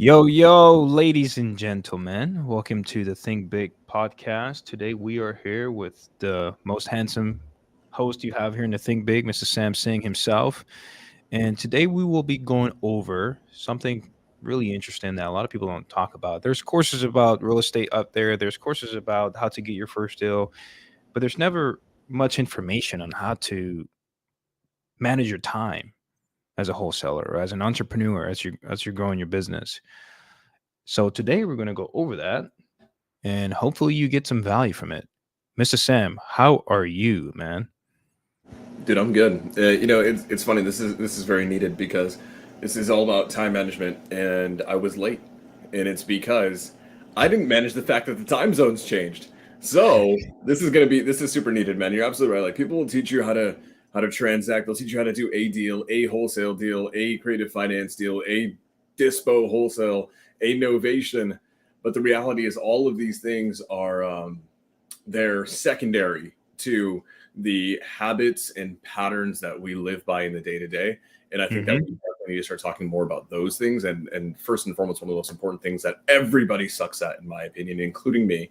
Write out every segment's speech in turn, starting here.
Yo, ladies and gentlemen, welcome to the Think Big podcast. Today we are here with the most handsome host you have here in the Think Big, Mr. Sam Singh himself. And today we will be going over something really interesting that a lot of people don't talk about. There's courses about real estate up there, there's courses about how to get your first deal, but there's never much information on how to manage your time as a wholesaler or as an entrepreneur as you're growing your business. So today we're going to go over that and hopefully you get some value from it. Mr. Sam, how are you, man? Dude, I'm good. It's funny. This is very needed because this is all about time management, and I was late, and it's because I didn't manage the fact that the time zones changed. So this is super needed, man. You're absolutely right. Like people will teach you how to transact. They'll teach you how to do a deal, a wholesale deal, a creative finance deal, a dispo wholesale, a novation. But the reality is, all of these things are they're secondary to the habits and patterns that we live by in the day to day. And I think that we Hmm. definitely need to start talking more about those things. And first and foremost, one of the most important things that everybody sucks at, in my opinion, including me,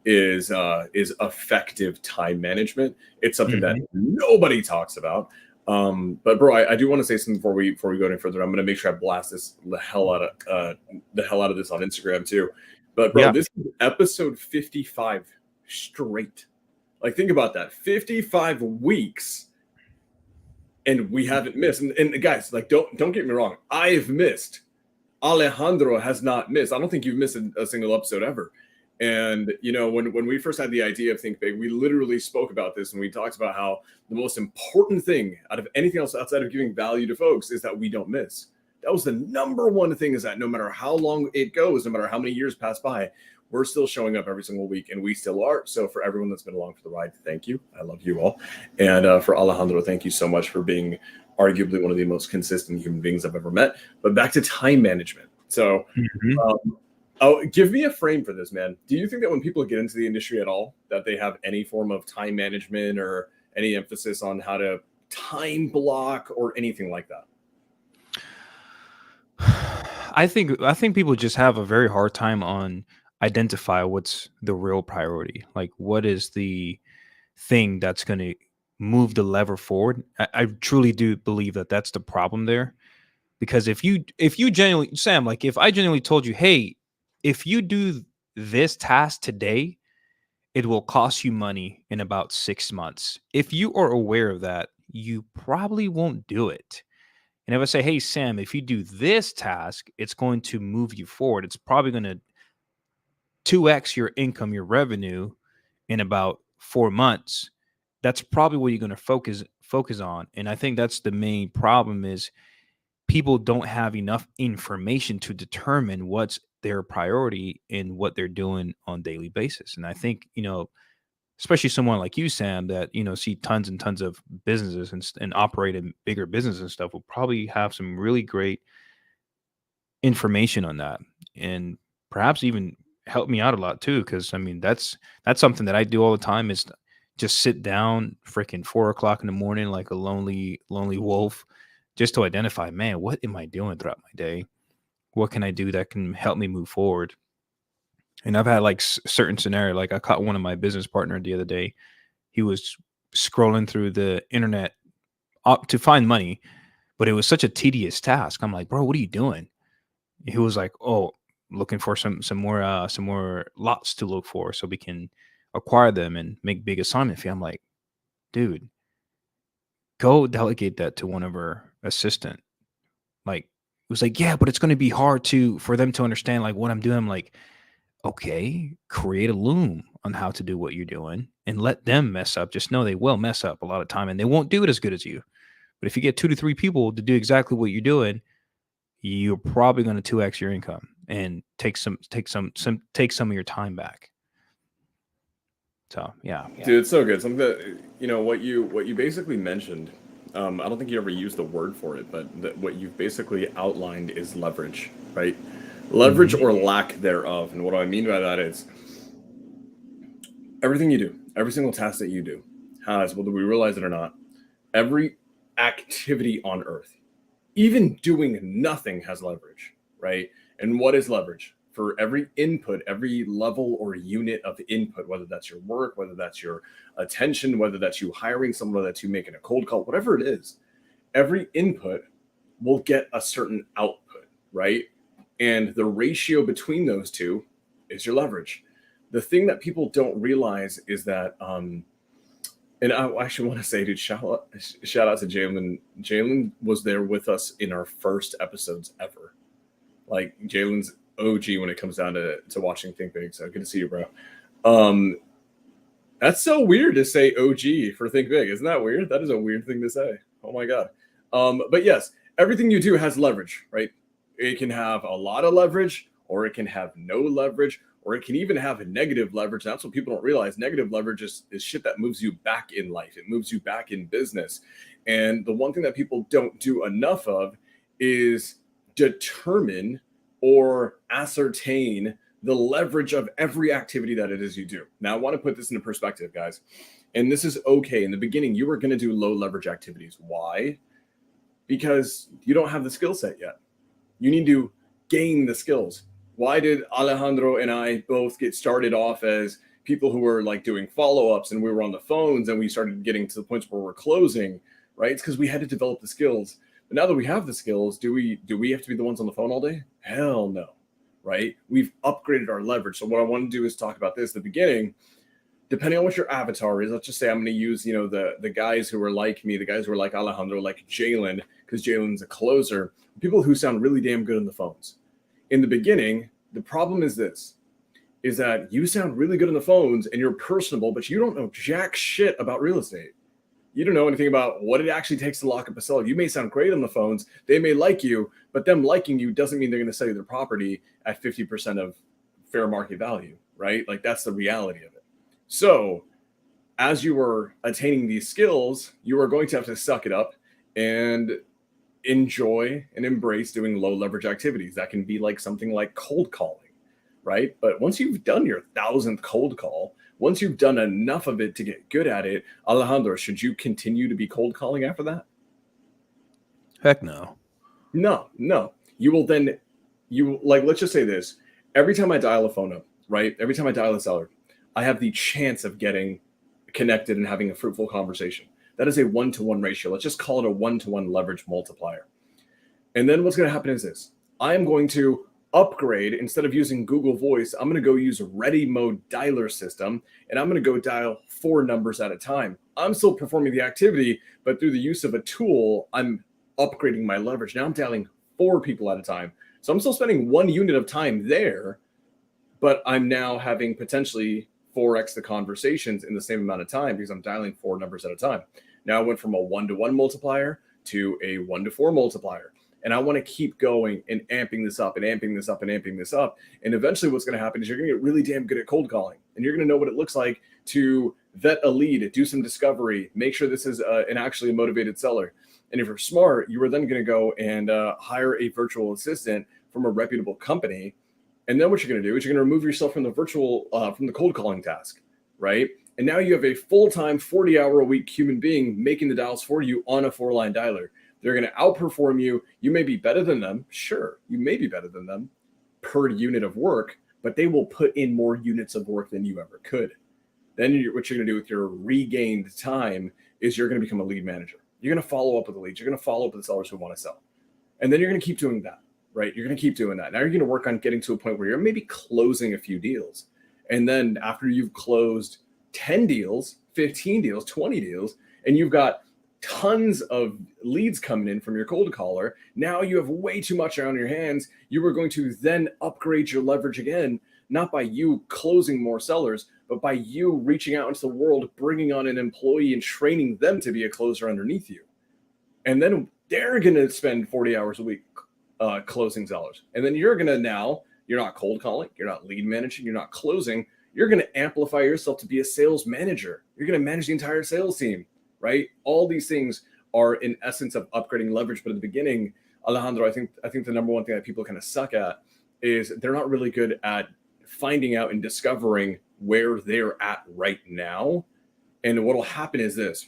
is effective time management. It's something that Hmm. nobody talks about. But bro, I do want to say something before we go any further. I'm going to make sure I blast this the hell out of this on Instagram too. But bro, Yeah. this is episode 55 straight. Like, think about that. 55 weeks and we haven't missed. And guys, like, don't get me wrong. I've missed. Alejandro has not missed. I don't think you've missed a single episode ever. And when we first had the idea of Think Big, we literally spoke about this and we talked about how the most important thing out of anything else outside of giving value to folks is that we don't miss. That was the number one thing, is that no matter how long it goes, no matter how many years pass by, we're still showing up every single week, and we still are. So for everyone that's been along for the ride, thank you. I love you all. And for Alejandro, thank you so much for being arguably one of the most consistent human beings I've ever met. But back to time management. So Hmm. um, give me a frame for this, man. Do you think that when people get into the industry at all, that they have any form of time management or any emphasis on how to time block or anything like that? I think people just have a very hard time on identify what's the real priority. Like what is the thing that's going to move the lever forward? I truly do believe that that's the problem there. Because if you genuinely, Sam, like if I genuinely told you, hey, if you do this task today, it will cost you money in about 6 months. If you are aware of that, you probably won't do it. And if I say, hey, Sam, if you do this task, it's going to move you forward. It's probably going to 2x your income, your revenue in about 4 months. That's probably what you're going to focus on. And I think that's the main problem is people don't have enough information to determine what's their priority in what they're doing on a daily basis. And I think, especially someone like you, Sam, that, see tons and tons of businesses and operate in bigger businesses and stuff will probably have some really great information on that. And perhaps even help me out a lot too. Cause I mean, that's something that I do all the time is just sit down freaking 4 o'clock in the morning like a lonely wolf just to identify, man, what am I doing throughout my day? What can I do that can help me move forward? And I've had like certain scenario. Like I caught one of my business partner the other day. He was scrolling through the internet to find money, but it was such a tedious task. I'm like, bro, what are you doing? He was like, oh, looking for some more lots to look for so we can acquire them and make big assignment fee. I'm like, dude, go delegate that to one of our assistant. Like, it was like, yeah, but it's going to be hard to for them to understand like what I'm doing. I'm like, okay, create a loom on how to do what you're doing and let them mess up. Just know they will mess up a lot of time and they won't do it as good as you. But if you get 2 to 3 people to do exactly what you're doing, you're probably going to 2x your income and take some of your time back. So yeah. Dude, it's so good. Something that what you basically mentioned. I don't think you ever used the word for it, but what you've basically outlined is leverage, right? Leverage Hmm. or lack thereof. And what I mean by that is everything you do, every single task that you do has, whether we realize it or not, every activity on earth, even doing nothing, has leverage, right? And what is leverage? For every input, every level or unit of input, whether that's your work, whether that's your attention, whether that's you hiring someone, whether that's you making a cold call, whatever it is, every input will get a certain output, right? And the ratio between those two is your leverage. The thing that people don't realize is that, and I actually want to say, dude, shout out to Jalen. Jalen was there with us in our first episodes ever. Like Jalen's OG when it comes down to watching Think Big. So good to see you, bro. That's so weird to say OG for Think Big. Isn't that weird? That is a weird thing to say. Oh my God. But yes, everything you do has leverage, right? It can have a lot of leverage, or it can have no leverage, or it can even have a negative leverage. That's what people don't realize. Negative leverage is shit that moves you back in life. It moves you back in business. And the one thing that people don't do enough of is determine or ascertain the leverage of every activity that it is you do. Now, I want to put this into perspective, guys. And this is okay. In the beginning, you were going to do low leverage activities. Why? Because you don't have the skill set yet. You need to gain the skills. Why did Alejandro and I both get started off as people who were like doing follow-ups, and we were on the phones, and we started getting to the points where we're closing, right? It's because we had to develop the skills. But now that we have the skills, do we have to be the ones on the phone all day? Hell no, right? We've upgraded our leverage. So what I want to do is talk about this at the beginning. Depending on what your avatar is, let's just say I'm going to use, the guys who are like me, the guys who are like Alejandro, like Jalen, because Jalen's a closer, people who sound really damn good on the phones. In the beginning, the problem is this, is that you sound really good on the phones and you're personable, but you don't know jack shit about real estate. You don't know anything about what it actually takes to lock up a seller. You may sound great on the phones. They may like you, but them liking you doesn't mean they're going to sell you their property at 50% of fair market value, right? Like that's the reality of it. So as you are attaining these skills, you are going to have to suck it up and enjoy and embrace doing low leverage activities. That can be like something like cold calling, right? But once you've done your 1,000th cold call, once you've done enough of it to get good at it, Alejandro, should you continue to be cold calling after that? Heck no. No. You will then, let's just say this. Every time I dial a phone up, right? Every time I dial a seller, I have the chance of getting connected and having a fruitful conversation. That is a 1-to-1 ratio. Let's just call it a 1-to-1 leverage multiplier. And then what's going to happen is this. I am going to upgrade. Instead of using Google Voice, I'm going to go use a ready mode dialer system, and I'm going to go dial 4 numbers at a time. I'm still performing the activity, but through the use of a tool, I'm upgrading my leverage. Now I'm dialing 4 people at a time. So I'm still spending 1 unit of time there, but I'm now having potentially 4x the conversations in the same amount of time because I'm dialing 4 numbers at a time. Now I went from a 1-to-1 multiplier to a 1-to-4 multiplier. And I want to keep going and amping this up and amping this up and amping this up. And eventually what's going to happen is you're going to get really damn good at cold calling. And you're going to know what it looks like to vet a lead, do some discovery, make sure this is an actually a motivated seller. And if you're smart, you are then going to go and hire a virtual assistant from a reputable company. And then what you're going to do is you're going to remove yourself from the cold calling task, right? And now you have a full-time 40-hour-a-week human being making the dials for you on a 4-line dialer. They're going to outperform you. You may be better than them. Sure, you may be better than them per unit of work, but they will put in more units of work than you ever could. Then what you're going to do with your regained time is you're going to become a lead manager. You're going to follow up with the leads. You're going to follow up with the sellers who want to sell. And then you're going to keep doing that, right? You're going to keep doing that. Now you're going to work on getting to a point where you're maybe closing a few deals. And then after you've closed 10 deals, 15 deals, 20 deals, and you've got tons of leads coming in from your cold caller, now you have way too much on your hands. You are going to then upgrade your leverage again, not by you closing more sellers, but by you reaching out into the world, bringing on an employee and training them to be a closer underneath you. And then they're going to spend 40 hours a week closing sellers. And then you're not cold calling, you're not lead managing, you're not closing. You're going to amplify yourself to be a sales manager. You're going to manage the entire sales team, right? All these things are in essence of upgrading leverage. But at the beginning, Alejandro, I think the number one thing that people kind of suck at is they're not really good at finding out and discovering where they're at right now. And what will happen is this,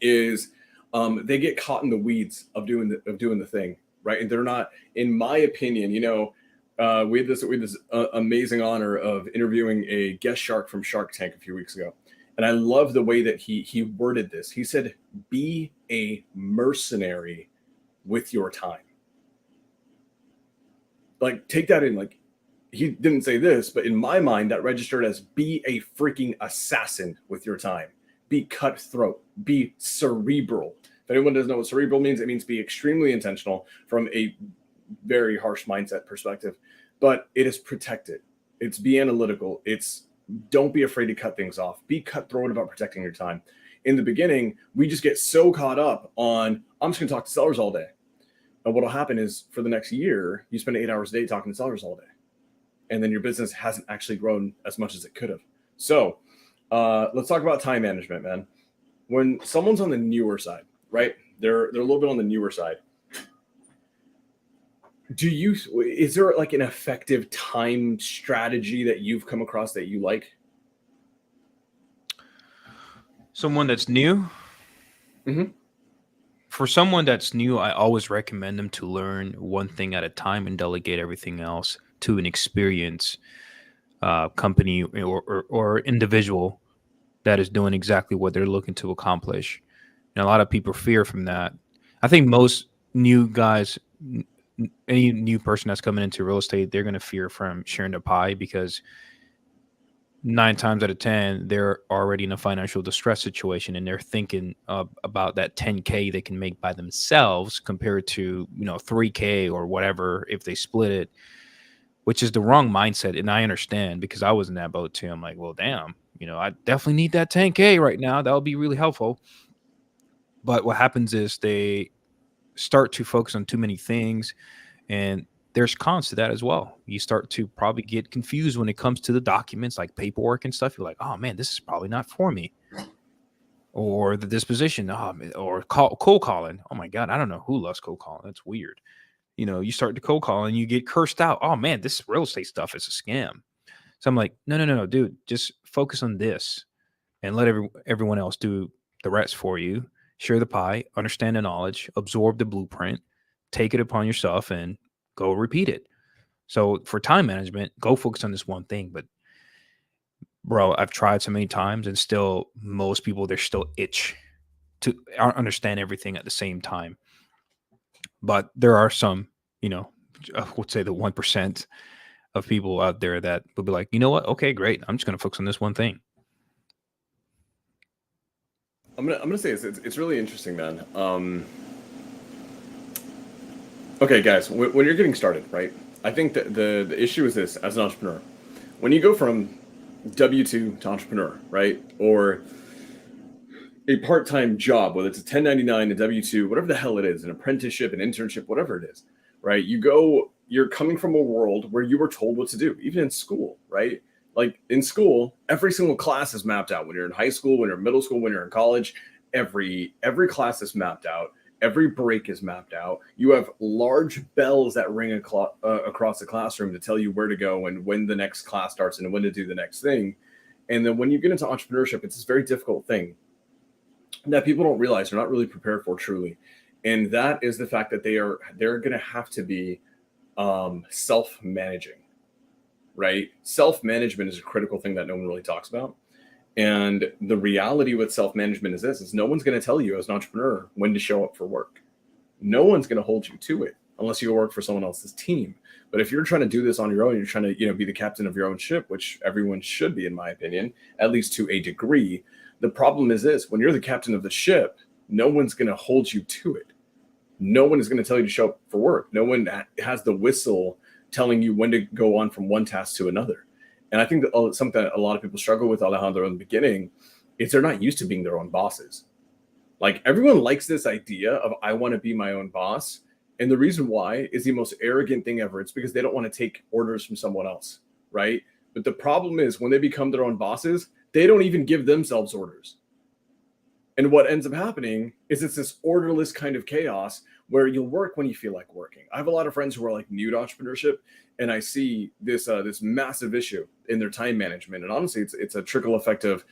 they get caught in the weeds of doing the thing, right? And they're not, in my opinion, We had this amazing honor of interviewing a guest shark from Shark Tank a few weeks ago, and I love the way that he worded this. He said, "Be a mercenary with your time." Like, take that in. Like, he didn't say this, but in my mind, that registered as be a freaking assassin with your time. Be cutthroat. Be cerebral. If anyone doesn't know what cerebral means, it means be extremely intentional from a very harsh mindset perspective, but it is protected. It's be analytical. It's don't be afraid to cut things off. Be cutthroat about protecting your time. In the beginning, we just get so caught up on, I'm just going to talk to sellers all day. And what'll happen is for the next year, you spend 8 hours a day talking to sellers all day. And then your business hasn't actually grown as much as it could have. So let's talk about time management, man. When someone's on the newer side, right? They're a little bit on the newer side. Is there like an effective time strategy that you've come across that you like? Someone that's new. Mm-hmm. For someone that's new, I always recommend them to learn one thing at a time and delegate everything else to an experienced company or individual that is doing exactly what they're looking to accomplish. And a lot of people fear from that. I think most new guys, any new person that's coming into real estate, they're going to fear from sharing the pie because 9 times out of 10, they're already in a financial distress situation and they're thinking about that 10K they can make by themselves compared to, 3K or whatever if they split it, which is the wrong mindset. And I understand because I was in that boat too. I'm like, well, damn, I definitely need that 10K right now. That would be really helpful. But what happens is they start to focus on too many things, and there's cons to that as well. You start to probably get confused when it comes to the documents like paperwork and stuff. You're like, oh man, this is probably not for me. Or the disposition, or cold calling. Oh my God, I don't know who loves cold calling. That's weird. You start to cold call and you get cursed out. Oh man, this real estate stuff is a scam. So I'm like, no, dude, just focus on this and let everyone else do the rest for you. Share the pie, understand the knowledge, absorb the blueprint, take it upon yourself, and go repeat it. So for time management, go focus on this one thing. But bro, I've tried so many times, and still, most people they're still itch to understand everything at the same time. But there are some, I would say the 1% of people out there that would be like, you know what? Okay, great. I'm just going to focus on this one thing. I'm gonna say it's really interesting, man. Okay, guys, when you're getting started, right? I think that the issue is this: as an entrepreneur, when you go from W-2 to entrepreneur, right, or a part-time job, whether it's a 1099, a W-2, whatever the hell it is, an apprenticeship, an internship, whatever it is, right? You're coming from a world where you were told what to do, even in school, right? Like in school, every single class is mapped out. When you're in high school, when you're in middle school, when you're in college, every class is mapped out. Every break is mapped out. You have large bells that ring across the classroom to tell you where to go and when the next class starts and when to do the next thing. And then when you get into entrepreneurship, it's this very difficult thing that people don't realize they're not really prepared for truly. And that is the fact that they're going to have to be self-managing, right? Self-management is a critical thing that no one really talks about. And the reality with self-management is this: is no one's going to tell you as an entrepreneur when to show up for work. No one's going to hold you to it unless you work for someone else's team. But if you're trying to do this on your own, you're trying to, be the captain of your own ship, which everyone should be, in my opinion, at least to a degree. The problem is this: when you're the captain of the ship, no one's going to hold you to it. No one is going to tell you to show up for work. No one has the whistle telling you when to go on from one task to another. And I think that something that a lot of people struggle with, Alejandro, in the beginning, is they're not used to being their own bosses. Like, everyone likes this idea of, I want to be my own boss. And the reason why is the most arrogant thing ever. It's because they don't want to take orders from someone else, right? But the problem is when they become their own bosses, they don't even give themselves orders. And what ends up happening is it's this orderless kind of chaos where you'll work when you feel like working. I have a lot of friends who are like new to entrepreneurship, and I see this massive issue in their time management. And honestly, it's a trickle effect of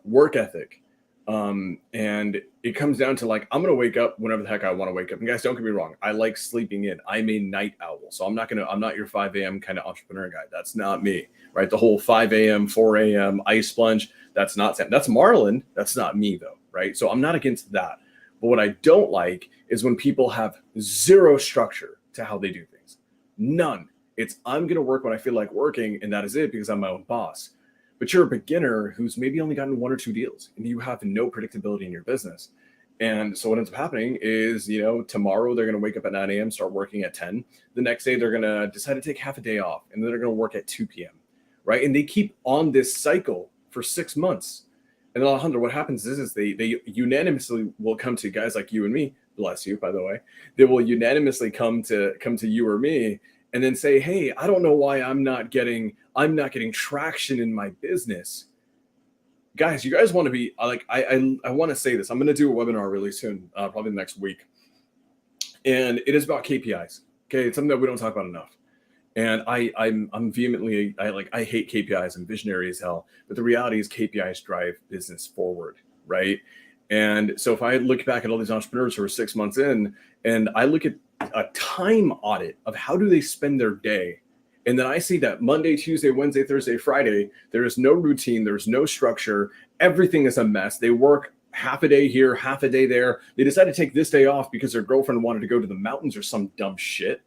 work ethic. And it comes down to like, I'm going to wake up whenever the heck I want to wake up. And guys, don't get me wrong. I like sleeping in. I'm a night owl. So I'm not your 5 a.m. kind of entrepreneur guy. That's not me, right? The whole 5 a.m., 4 a.m. ice plunge. That's not Sam. That's Marlon. That's not me though, right? So I'm not against that. But what I don't like is when people have zero structure to how they do things. None. It's I'm going to work when I feel like working, and that is it because I'm my own boss. But you're a beginner who's maybe only gotten 1 or 2 deals and you have no predictability in your business. And so what ends up happening is, tomorrow they're going to wake up at 9 a.m., start working at 10. The next day they're going to decide to take half a day off and then they're going to work at 2 p.m. Right. And they keep on this cycle for 6 months. And Alejandro, what happens is they unanimously will come to guys like you and me, bless you, by the way. They will unanimously come to you or me and then say, hey, I don't know why I'm not getting traction in my business. Guys, you guys want to be like, I want to say this. I'm going to do a webinar really soon, probably the next week. And it is about KPIs. Okay. It's something that we don't talk about enough. And I'm vehemently, I hate KPIs. I'm visionary as hell. But the reality is KPIs drive business forward. Right. And so if I look back at all these entrepreneurs who are 6 months in and I look at a time audit of how do they spend their day, and then I see that Monday, Tuesday, Wednesday, Thursday, Friday, there is no routine, there's no structure, everything is a mess. They work half a day here, half a day there. They decide to take this day off because their girlfriend wanted to go to the mountains or some dumb shit.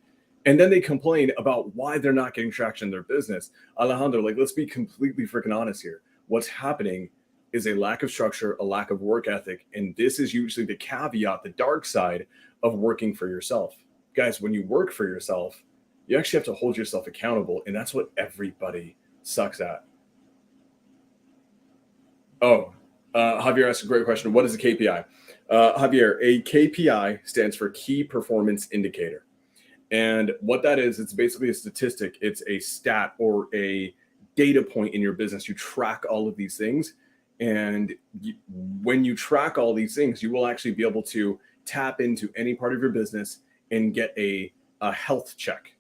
And then they complain about why they're not getting traction in their business. Alejandro, like, let's be completely freaking honest here. What's happening is a lack of structure, a lack of work ethic. And this is usually the caveat, the dark side of working for yourself. Guys, when you work for yourself, you actually have to hold yourself accountable. And that's what everybody sucks at. Oh, Javier asked a great question. What is a KPI? Javier, a KPI stands for key performance indicator. And what that is, it's basically a statistic. It's a stat or a data point in your business. You track all of these things. And when you track all these things, you will actually be able to tap into any part of your business and get a health check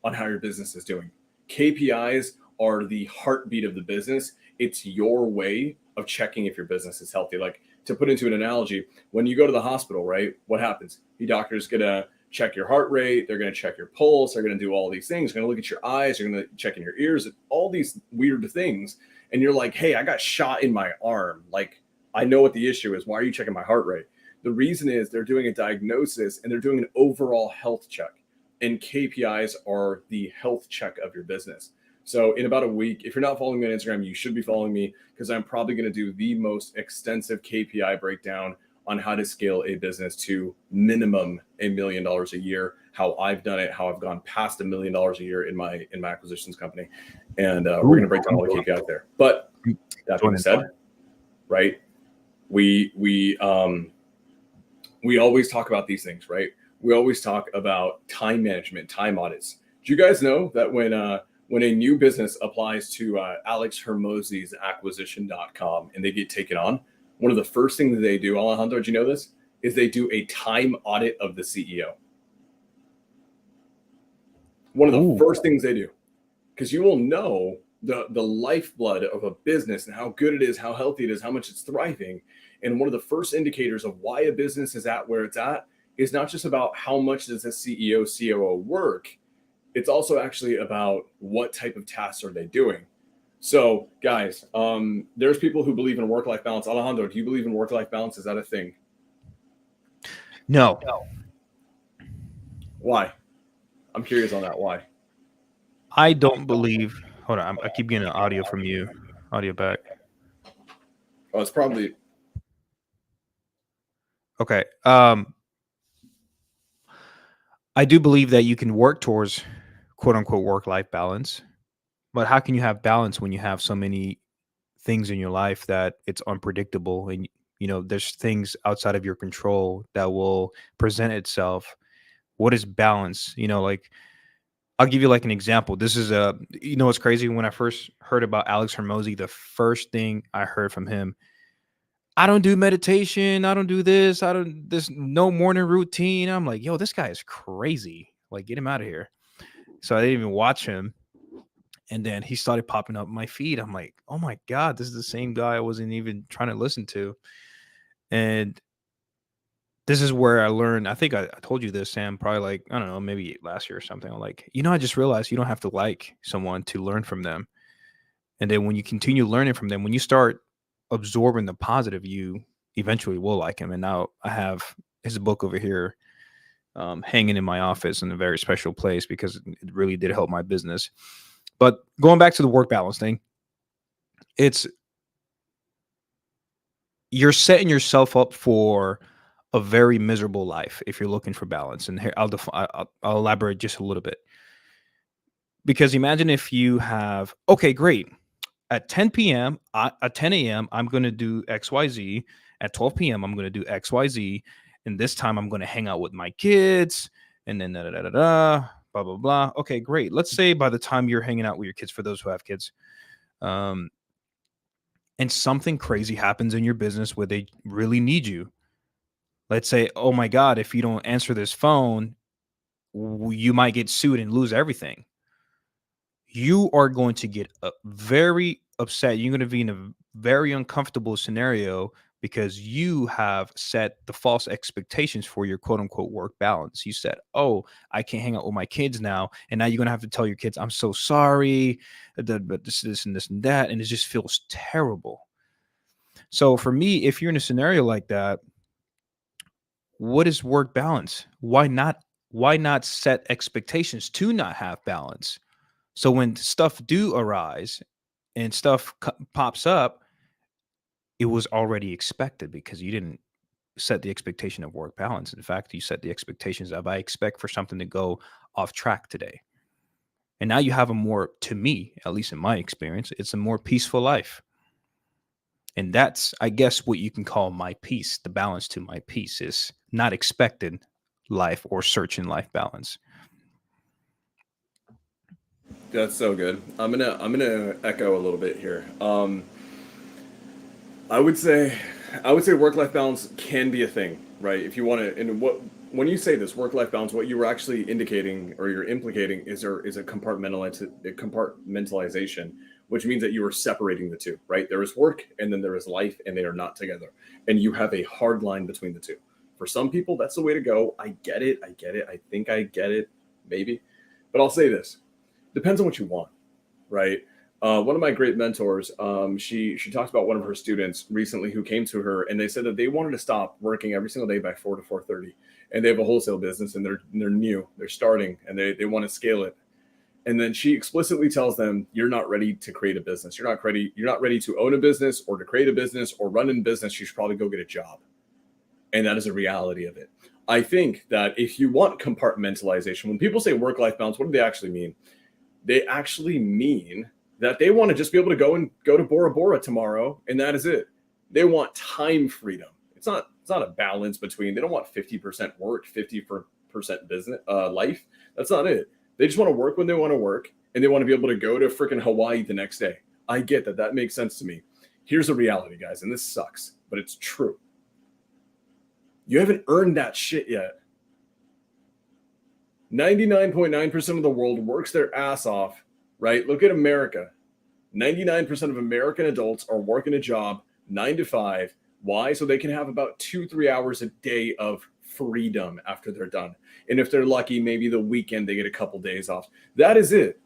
on how your business is doing. KPIs are the heartbeat of the business. It's your way of checking if your business is healthy. Like, to put into an analogy, when you go to the hospital, right, what happens? Your doctor's going to check your heart rate. They're going to check your pulse. They're going to do all these things. They're going to look at your eyes. They're going to check in your ears, all these weird things. And you're like, hey, I got shot in my arm. Like, I know what the issue is. Why are you checking my heart rate? The reason is they're doing a diagnosis and they're doing an overall health check. And KPIs are the health check of your business. So in about a week, if you're not following me on Instagram, you should be following me, because I'm probably going to do the most extensive KPI breakdown on how to scale a business to minimum $1 million a year, how I've done it, how I've gone past $1 million a year in my acquisitions company. And we're going to break down all the KPIs there. But that being said, right, we always talk about these things, right? We always talk about time management, time audits. Do you guys know that when a new business applies to Alex Hermosi's acquisition.com and they get taken on, one of the first things that they do, Alejandro, did you know this? Is they do a time audit of the CEO. One of the first things they do, because you will know the lifeblood of a business and how good it is, how healthy it is, how much it's thriving. And one of the first indicators of why a business is at where it's at is not just about how much does the CEO, COO work. It's also actually about what type of tasks are they doing. So, guys, there's people who believe in work-life balance. Alejandro, do you believe in work-life balance? Is that a thing? No. Why? I'm curious on that. Why? I don't believe. Hold on. I keep getting an audio from you. Audio back. Oh, it's probably. Okay. I do believe that you can work towards quote unquote work-life balance, but how can you have balance when you have so many things in your life that it's unpredictable, and there's things outside of your control that will present itself? What is balance? Like, I'll give you like an example. This is what's crazy. When I first heard about Alex Hermosi, the first thing I heard from him, I don't do meditation. I don't do this. This no morning routine. I'm like, yo, this guy is crazy. Like, get him out of here. So I didn't even watch him. And then he started popping up my feed. I'm like, oh my God, this is the same guy I wasn't even trying to listen to. And this is where I learned. I think I told you this, Sam, probably like, I don't know, maybe last year or something. I'm like, I just realized you don't have to like someone to learn from them. And then when you continue learning from them, when you start absorbing the positive, you eventually will like him. And now I have his book over here, hanging in my office in a very special place because it really did help my business. But going back to the work balance thing, it's you're setting yourself up for a very miserable life if you're looking for balance. And here I'll elaborate just a little bit, because imagine if you have, okay, great, at 10 p.m., at 10 a.m., I'm going to do XYZ. At 12 p.m., I'm going to do XYZ. And this time I'm going to hang out with my kids. And then da da da da da, blah, blah, blah. Okay, great. Let's say by the time you're hanging out with your kids, for those who have kids, um, and something crazy happens in your business where they really need you. Let's say, oh my God, if you don't answer this phone, you might get sued and lose everything. You are going to get very upset. You're going to be in a very uncomfortable scenario because you have set the false expectations for your quote unquote work balance. You said, oh, I can't hang out with my kids now. And now you're going to have to tell your kids, I'm so sorry, but this, and this, and that. And it just feels terrible. So for me, if you're in a scenario like that, what is work balance? Why not set expectations to not have balance? So when stuff do arise and stuff pops up, it was already expected because you didn't set the expectation of work balance. In fact, you set the expectations of, I expect for something to go off track today. And now you have a more, to me, at least in my experience, it's a more peaceful life. And that's, I guess, what you can call my peace. The balance to my peace is not expected life or searching life balance. That's so good. I'm gonna echo a little bit here. I would say I would say work life balance can be a thing, right? If you want to, and what when you say this work life balance, what you were actually indicating or you're implicating is a compartmentalization, which means that you are separating the two, right? There is work and then there is life, and they are not together, and you have a hard line between the two. For some people, that's the way to go. I get it. I get it. I think I get it. Maybe, but I'll say this: depends on what you want, right? One of my great mentors, she talked about one of her students recently who came to her, and they said that they wanted to stop working every single day by 4 to 4:30, and they have a wholesale business, and they're new, they're starting, and they want to scale it. And then she explicitly tells them, "You're not ready to create a business. You're not ready to own a business or to create a business or run a business. You should probably go get a job." And that is a reality of it. I think that if you want compartmentalization, when people say work life balance, what do they actually mean? They actually mean that they want to just be able to go to Bora Bora tomorrow, and that is it. They want time freedom. It's not a balance between. They don't want 50% work, 50% business life. That's not it. They just want to work when they want to work, and they want to be able to go to freaking Hawaii the next day. I get that. That makes sense to me. Here's the reality, guys, and this sucks, but it's true. You haven't earned that shit yet. 99.9% of the world works their ass off, right? Look at America. 99% of American adults are working a job 9 to 5. Why? So they can have about 2, 3 hours a day of freedom after they're done. And if they're lucky, maybe the weekend they get a couple days off. That is it.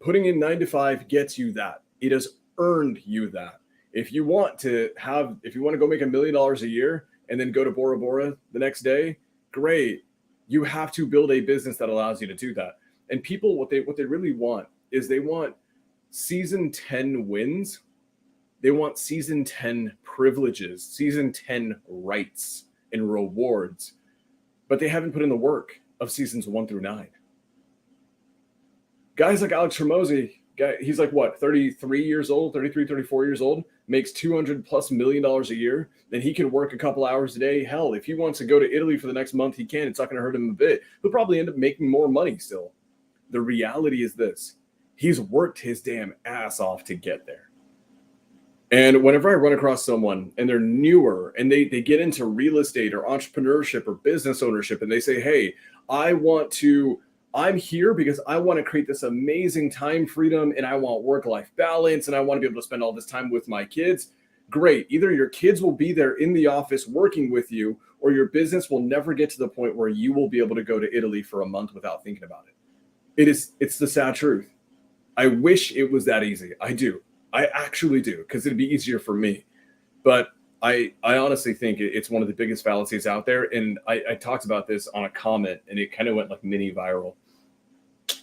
Putting in 9 to 5 gets you that. It has earned you that. If you want to go make $1 million a year and then go to Bora Bora the next day, great. You have to build a business that allows you to do that. And people, what they really want is they want season 10 wins. They want season 10 privileges, season 10 rights and rewards, but they haven't put in the work of seasons 1 through 9. Guys like Alex Hormozy, he's like what, 33 years old, 33, 34 years old, makes $200+ million a year. Then he can work a couple hours a day. Hell, if he wants to go to Italy for the next month, he can. It's not going to hurt him a bit. He'll probably end up making more money still. The reality is this: he's worked his damn ass off to get there. And whenever I run across someone and they're newer and they get into real estate or entrepreneurship or business ownership, and they say, hey, I'm here because I want to create this amazing time freedom, and I want work-life balance, and I want to be able to spend all this time with my kids. Great. Either your kids will be there in the office working with you, or your business will never get to the point where you will be able to go to Italy for a month without thinking about it. It's the sad truth. I wish it was that easy. I do. I actually do, because it'd be easier for me. But I honestly think it's one of the biggest fallacies out there. And I talked about this on a comment, and it kind of went like mini viral.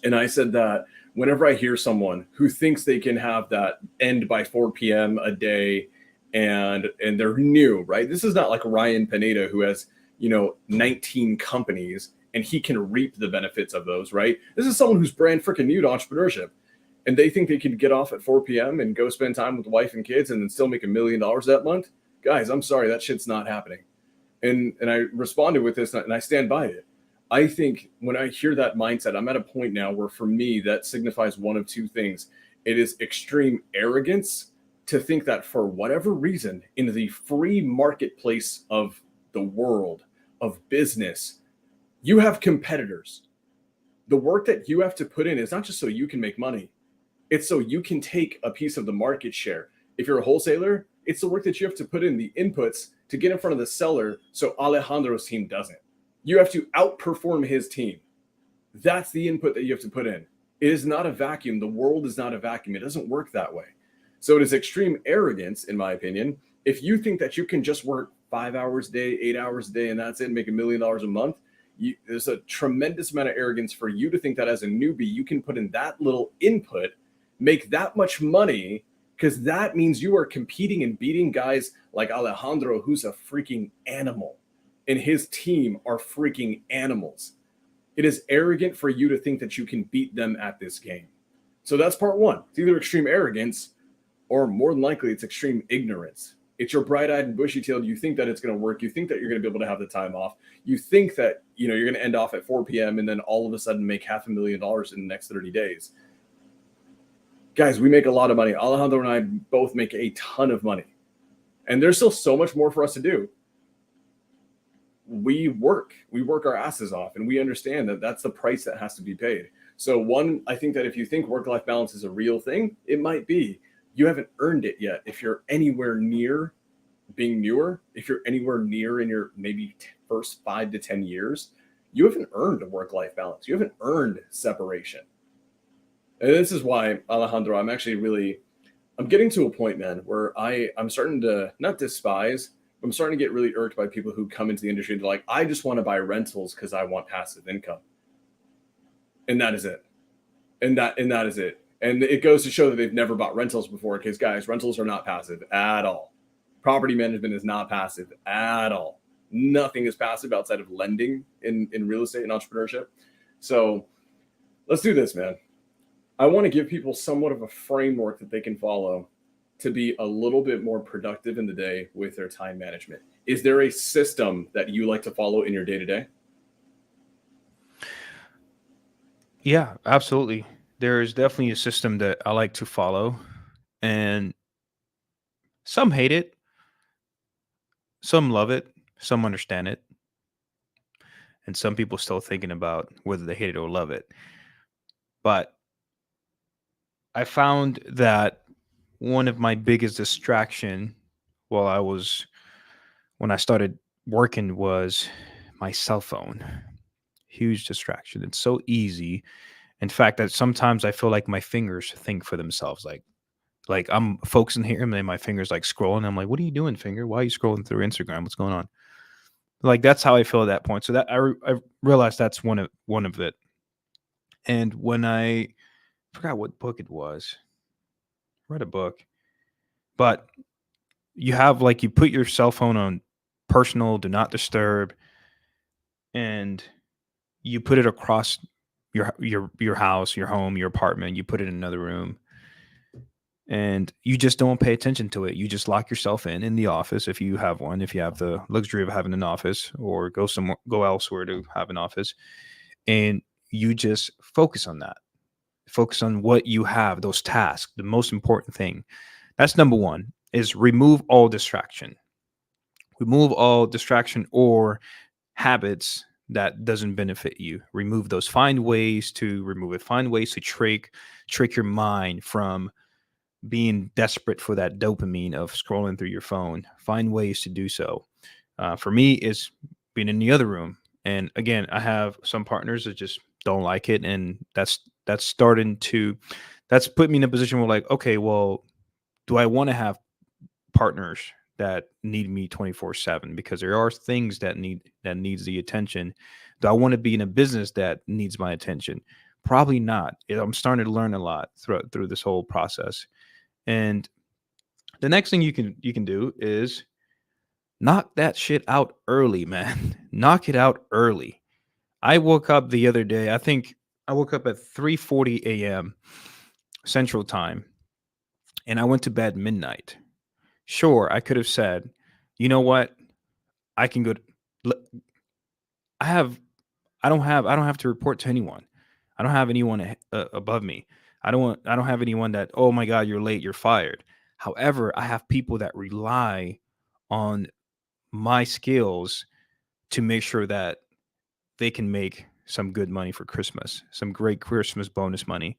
And I said that whenever I hear someone who thinks they can have that end by 4 p.m. a day, and they're new, right? This is not like Ryan Pineda, who has, 19 companies and he can reap the benefits of those, right? This is someone who's brand freaking new to entrepreneurship, and they think they can get off at 4 p.m. and go spend time with wife and kids and then still make $1 million that month. Guys, I'm sorry, that shit's not happening. And I responded with this, and I stand by it. I think when I hear that mindset, I'm at a point now where for me, that signifies one of two things. It is extreme arrogance to think that for whatever reason, in the free marketplace of the world, of business, you have competitors. The work that you have to put in is not just so you can make money, it's so you can take a piece of the market share. If you're a wholesaler, it's the work that you have to put in, the inputs to get in front of the seller so Alejandro's team doesn't. You have to outperform his team. That's the input that you have to put in. It is not a vacuum. The world is not a vacuum. It doesn't work that way. So it is extreme arrogance, in my opinion, if you think that you can just work 5 hours a day, 8 hours a day, and that's it, and make $1 million a month. There's a tremendous amount of arrogance for you to think that as a newbie, you can put in that little input, make that much money, because that means you are competing and beating guys like Alejandro, who's a freaking animal, and his team are freaking animals. It is arrogant for you to think that you can beat them at this game. So that's part one. It's either extreme arrogance, or more than likely it's extreme ignorance. It's your bright-eyed and bushy-tailed. You think that it's going to work. You think that you're going to be able to have the time off. You think that you're going to end off at 4 p.m. and then all of a sudden make $500,000 in the next 30 days. Guys, we make a lot of money. Alejandro and I both make a ton of money. And there's still so much more for us to do. We work our asses off, and we understand that that's the price that has to be paid. So one, I think that if you think work-life balance is a real thing, it might be. You haven't earned it yet. If you're anywhere near being newer, if you're anywhere near in your maybe first 5 to 10 years, you haven't earned a work-life balance. You haven't earned separation. And this is why, Alejandro, I'm getting to a point, man, where I'm starting to not despise, but I'm starting to get really irked by people who come into the industry. They're like, I just want to buy rentals because I want passive income. And that is it. And that is it. And it goes to show that they've never bought rentals before, because, guys, rentals are not passive at all. Property management is not passive at all. Nothing is passive outside of lending in real estate and entrepreneurship. So let's do this, man. I want to give people somewhat of a framework that they can follow to be a little bit more productive in the day with their time management. Is there a system that you like to follow in your day-to-day? Yeah, absolutely. There's definitely a system that I like to follow, and some hate it, some love it, some understand it, and some people still thinking about whether they hate it or love it. But I found that one of my biggest distraction while I was when I started working was my cell phone. Huge distraction. It's so easy. In fact, that sometimes I feel like my fingers think for themselves. Like I'm focusing here and then my fingers like scrolling. I'm like, what are you doing, finger? Why are you scrolling through Instagram? What's going on? Like that's how I feel at that point. So that I realized that's one of it. And when I forgot what book it was, I read a book, but you have like you put your cell phone on personal, do not disturb, and you put it across your house, your home, your apartment. You put it in another room, and you just don't pay attention to it. You just lock yourself in the office if you have one, if you have the luxury of having an office, or go elsewhere to have an office, and you just focus on that. Focus on what you have, those tasks. The most important thing. That's number one is remove all distraction. Remove all distraction or habits that doesn't benefit you. Remove those. Find ways to remove it. Find ways to trick your mind from being desperate for that dopamine of scrolling through your phone. Find ways to do so. For me, is being in the other room. And again, I have some partners that just don't like it, and that's starting to that's put me in a position where like, okay, well, do I want to have partners that need me 24/7? Because there are things that needs the attention. Do I want to be in a business that needs my attention? Probably not. I'm starting to learn a lot through this whole process. And the next thing you can do is knock that shit out early, man. Knock it out early. I woke up the other day. I think I woke up at 3:40 a.m. Central Time, and I went to bed midnight. Sure, I could have said, "You know what? I can go l- I have I don't have to report to anyone. I don't have anyone above me. I don't have anyone that, oh my god, you're late, you're fired." However, I have people that rely on my skills to make sure that they can make some good money for Christmas, some great Christmas bonus money.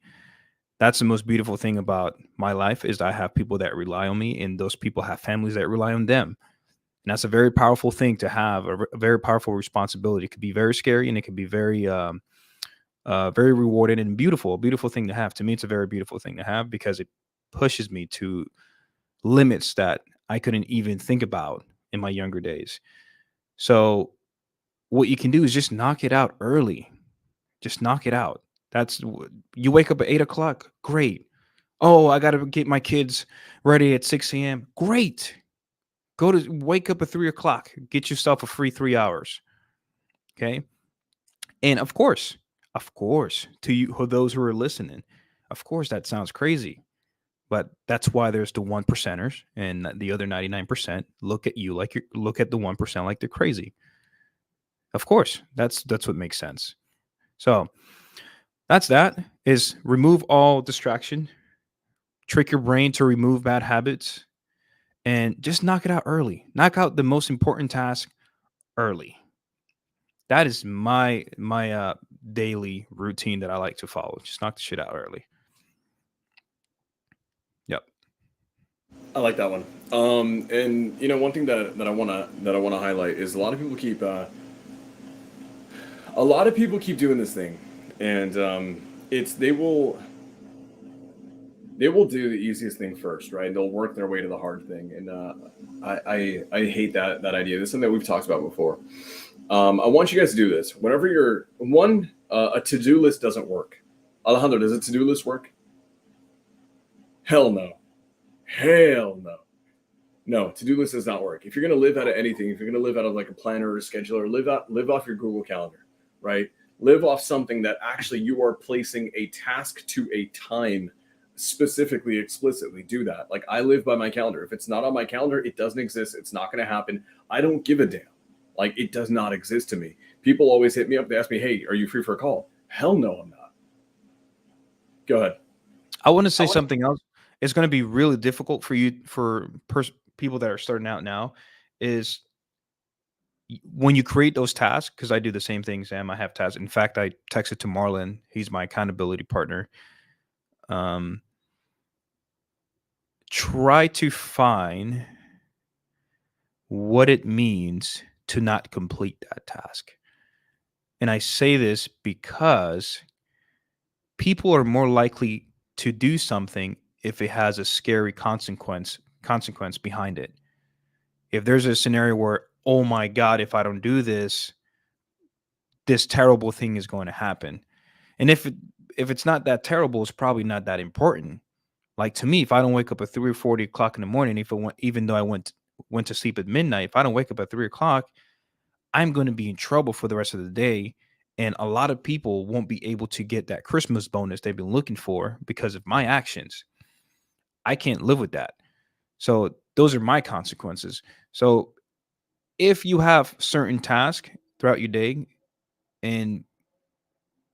That's the most beautiful thing about my life is I have people that rely on me, and those people have families that rely on them. And that's a very powerful thing to have, a very powerful responsibility. It could be very scary, and it could be very rewarding and beautiful. A beautiful thing to have. To me, it's a very beautiful thing to have because it pushes me to limits that I couldn't even think about in my younger days. So what you can do is just knock it out early. Just knock it out. You wake up at 8 o'clock. Great. Oh, I got to get my kids ready at 6 a.m. Great. Go to wake up at 3 o'clock. Get yourself a free 3 hours. Okay. And of course, to you, to those who are listening, of course, that sounds crazy. But that's why there's the one percenters and the other 99% look at you like you look at the 1% like they're crazy. Of course, that's what makes sense. So that's that is remove all distraction, trick your brain to remove bad habits, and just knock it out early. Knock out the most important task early. That is my daily routine that I like to follow. Just knock the shit out early. Yep. I like that one. And one thing that I wanna highlight is a lot of people keep doing this thing, and it's they will do the easiest thing first, right? They'll work their way to the hard thing, and I hate that idea. This is something that we've talked about before. I want you guys to do this. Whenever you're a to do list doesn't work. Alejandro, does a to do list work? Hell no. Hell no. No, to do list does not work. If you're gonna live out of anything, if you're gonna live out of like a planner or a scheduler, live off your Google Calendar, right? Live off something that actually you are placing a task to a time specifically, explicitly. Do that. Like I live by my calendar. If it's not on my calendar, it doesn't exist. It's not gonna happen. I don't give a damn. Like it does not exist to me. People always hit me up. They ask me, "Hey, are you free for a call?" Hell no, I'm not. Go ahead. I want to say something else. It's going to be really difficult for you people that are starting out now. Is when you create those tasks, because I do the same thing, Sam. I have tasks. In fact, I texted to Marlon. He's my accountability partner. Um, Try to find what it means to not complete that task. And I say this because people are more likely to do something if it has a scary consequence behind it. If there's a scenario where, oh my god, if I don't do this, this terrible thing is going to happen. And if it's not that terrible, it's probably not that important. Like to me, if I don't wake up at 3 or 40 o'clock in the morning, even though I went to sleep at midnight, if I don't wake up at 3 o'clock, I'm going to be in trouble for the rest of the day. And a lot of people won't be able to get that Christmas bonus they've been looking for because of my actions. I can't live with that. So those are my consequences. So if you have certain tasks throughout your day and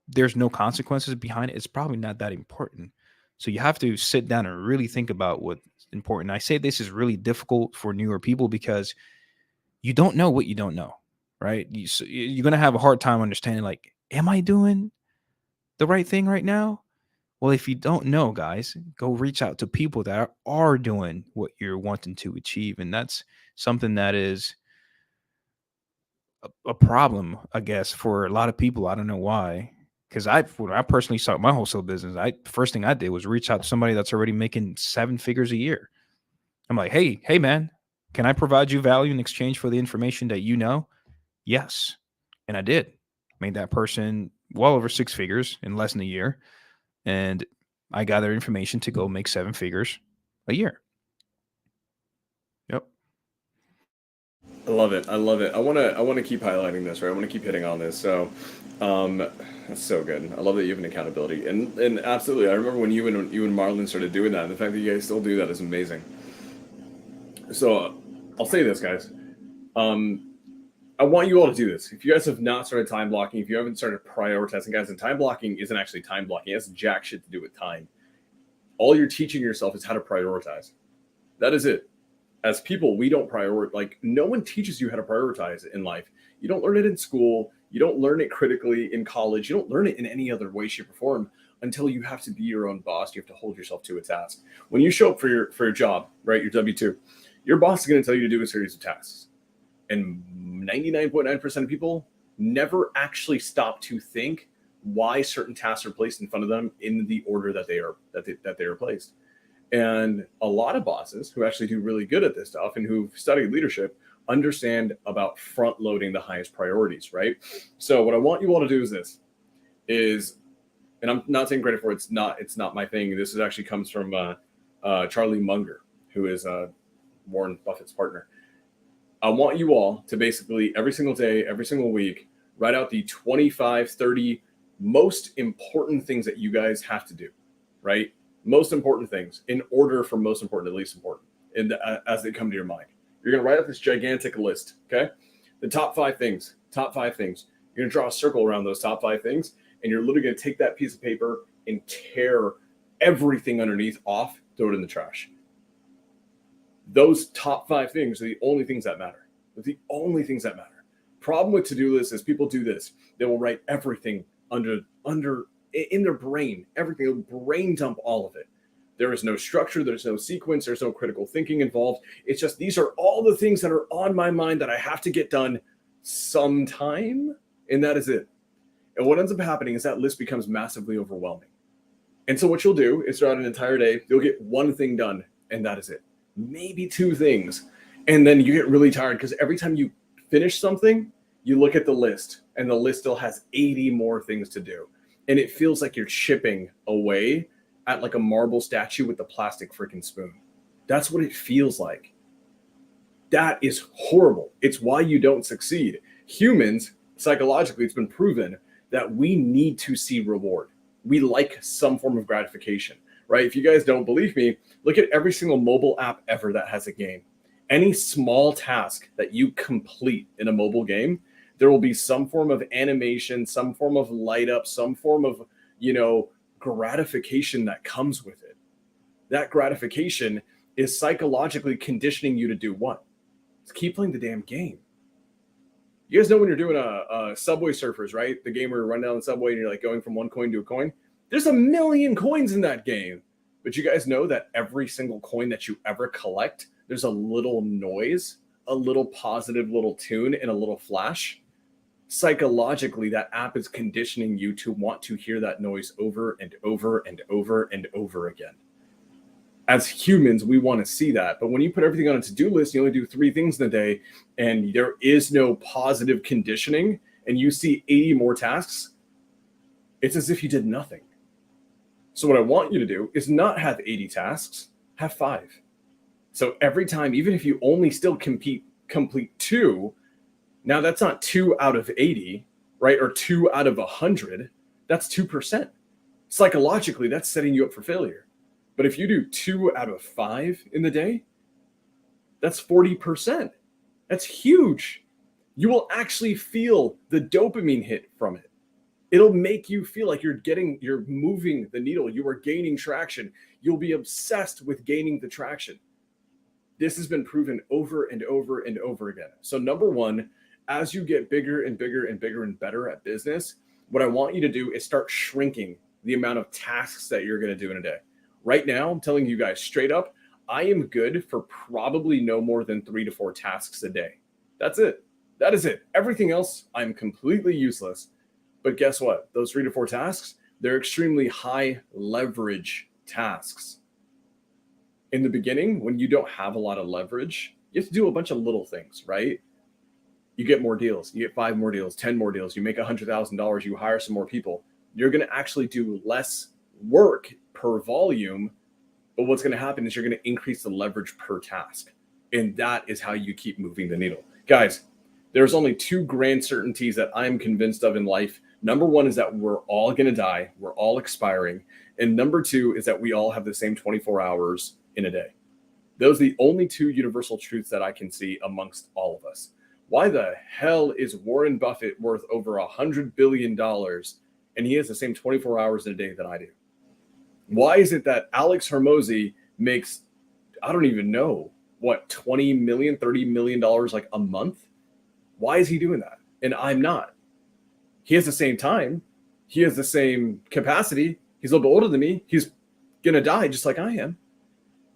there's no consequences behind it, it's probably not that important. So you have to sit down and really think about what's important. I say this is really difficult for newer people because you don't know what you don't know, right? You're going to have a hard time understanding, like, am I doing the right thing right now? Well, if you don't know, guys, go reach out to people that are doing what you're wanting to achieve. And that's something that is a problem, I guess, for a lot of people. I don't know why. Because when I personally started my wholesale business, first thing I did was reach out to somebody that's already making 7 figures a year. I'm like, hey, man, can I provide you value in exchange for the information that you know? Yes. And I did. Made that person well over 6 figures in less than a year. And I got their information to go make 7 figures a year. Yep. I love it. I love it. I want to keep highlighting this, right? I want to keep hitting on this. So, um, that's so good. I love that you have an accountability, and absolutely. I remember when you and Marlon started doing that, and the fact that you guys still do that is amazing. So, I'll say this, guys. Um, I want you all to do this. If you guys have not started time blocking, if you haven't started prioritizing, guys, and time blocking isn't actually time blocking. It has jack shit to do with time. All you're teaching yourself is how to prioritize. That is it. As people, we don't prioritize. Like, no one teaches you how to prioritize in life. You don't learn it in school. You don't learn it critically in college. You don't learn it in any other way, shape, or form until you have to be your own boss. You have to hold yourself to a task. When you show up for your job, right, your W-2, your boss is going to tell you to do a series of tasks. And 99.9% of people never actually stop to think why certain tasks are placed in front of them in the order that they are placed. And a lot of bosses who actually do really good at this stuff and who've studied leadership understand about front loading the highest priorities, right? So what I want you all to do is, and I'm not taking credit for it, it's not my thing. This is actually comes from Charlie Munger, who is Warren Buffett's partner. I want you all to basically every single day, every single week, write out the 25, 30 most important things that you guys have to do, right? Most important things in order from most important to least important, and as they come to your mind. You're going to write up this gigantic list, okay? The top 5 things. You're going to draw a circle around those top 5 things, and you're literally going to take that piece of paper and tear everything underneath off, throw it in the trash. Those top 5 things are the only things that matter. They're the only things that matter. Problem with to-do lists is people do this. They will write everything under in their brain, everything. They'll brain dump all of it. There is no structure. There's no sequence. There's no critical thinking involved. It's just, these are all the things that are on my mind that I have to get done sometime. And that is it. And what ends up happening is that list becomes massively overwhelming. And so what you'll do is throughout an entire day, you'll get one thing done, and that is it. Maybe 2 things. And then you get really tired because every time you finish something, you look at the list, and the list still has 80 more things to do. And it feels like you're chipping away at like a marble statue with a plastic freaking spoon. That's what it feels like. That is horrible. It's why you don't succeed. Humans, psychologically, it's been proven that we need to see reward. We like some form of gratification, right? If you guys don't believe me, look at every single mobile app ever that has a game. Any small task that you complete in a mobile game, there will be some form of animation, some form of light up, some form of, gratification that comes with it. That gratification is psychologically conditioning you to do what? It's keep playing the damn game. You guys know when you're doing a Subway Surfers, right? The game where you run down the subway and you're like going from one coin to a coin. There's a million coins in that game. But you guys know that every single coin that you ever collect, there's a little noise, a little positive little tune, and a little flash. Psychologically, that app is conditioning you to want to hear that noise over and over and over and over again. As humans, we want to see that. But when you put everything on a to-do list, you only do 3 things in a day, and there is no positive conditioning, and you see 80 more tasks, it's as if you did nothing. So what I want you to do is not have 80 tasks, have 5. So every time, even if you only still complete 2, now that's not 2 out of 80, right? Or 2 out of 100. That's 2%. Psychologically, that's setting you up for failure. But if you do 2 out of 5 in the day, that's 40%. That's huge. You will actually feel the dopamine hit from it. It'll make you feel like you're moving the needle. You are gaining traction. You'll be obsessed with gaining the traction. This has been proven over and over and over again. So number 1, as you get bigger and bigger and bigger and better at business, what I want you to do is start shrinking the amount of tasks that you're going to do in a day. Right now, I'm telling you guys straight up, I am good for probably no more than 3 to 4 tasks a day. That's it. That is it. Everything else, I'm completely useless. But guess what? Those 3 to 4 tasks, they're extremely high leverage tasks. In the beginning, when you don't have a lot of leverage, you have to do a bunch of little things, right? You get more deals, you get 5 more deals, 10 more deals, you make $100,000, you hire some more people. You're going to actually do less work per volume, but what's going to happen is you're going to increase the leverage per task. And that is how you keep moving the needle. Guys, there's only 2 grand certainties that I'm convinced of in life. Number 1 is that we're all going to die. We're all expiring. And number 2 is that we all have the same 24 hours in a day. Those are the only 2 universal truths that I can see amongst all of us. Why the hell is Warren Buffett worth over $100 billion and he has the same 24 hours in a day that I do? Why is it that Alex Hormozy makes, I don't even know, what, $20 million, $30 million like a month? Why is he doing that? And I'm not. He has the same time. He has the same capacity. He's a little bit older than me. He's going to die just like I am.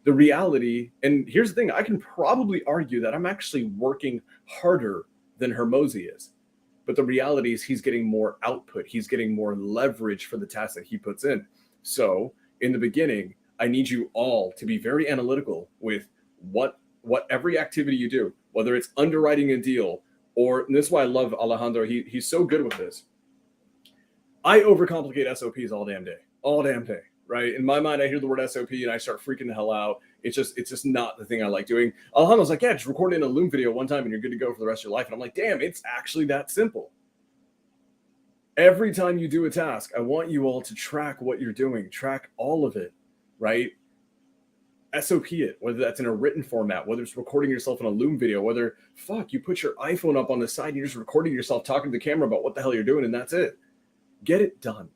The reality, and here's the thing, I can probably argue that I'm actually working harder than Hormozy is. But the reality is he's getting more output. He's getting more leverage for the tasks that he puts in. So in the beginning, I need you all to be very analytical with what every activity you do, whether it's underwriting a deal or, and this is why I love Alejandro. He's so good with this. I overcomplicate SOPs all damn day, right? In my mind, I hear the word SOP and I start freaking the hell out. It's just not the thing I like doing. Alejandro's like, yeah, just record in a Loom video one time and you're good to go for the rest of your life. And I'm like, damn, it's actually that simple. Every time you do a task, I want you all to track what you're doing, track all of it, right? SOP it, whether that's in a written format, whether it's recording yourself in a Loom video, whether, you put your iPhone up on the side, you're just recording yourself talking to the camera about what the hell you're doing, and that's it. Get it done.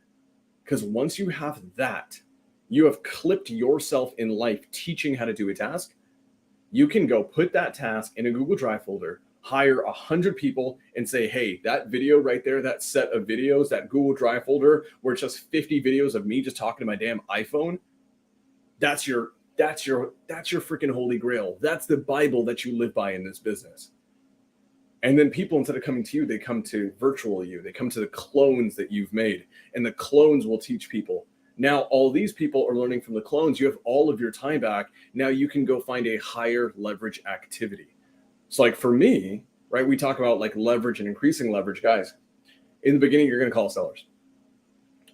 Because once you have that, you have clipped yourself in life teaching how to do a task. You can go put that task in a Google Drive folder, hire 100 people and say, hey, that video right there, that set of videos, that Google Drive folder where it's just 50 videos of me just talking to my damn iPhone, that's your freaking holy grail. That's the Bible that you live by in this business. And then people, instead of coming to you, they come to virtual you. They come to the clones that you've made, and the clones will teach people. Now, all these people are learning from the clones. You have all of your time back. Now you can go find a higher leverage activity. So like for me, right, we talk about like leverage and increasing leverage. Guys, in the beginning, you're going to call sellers.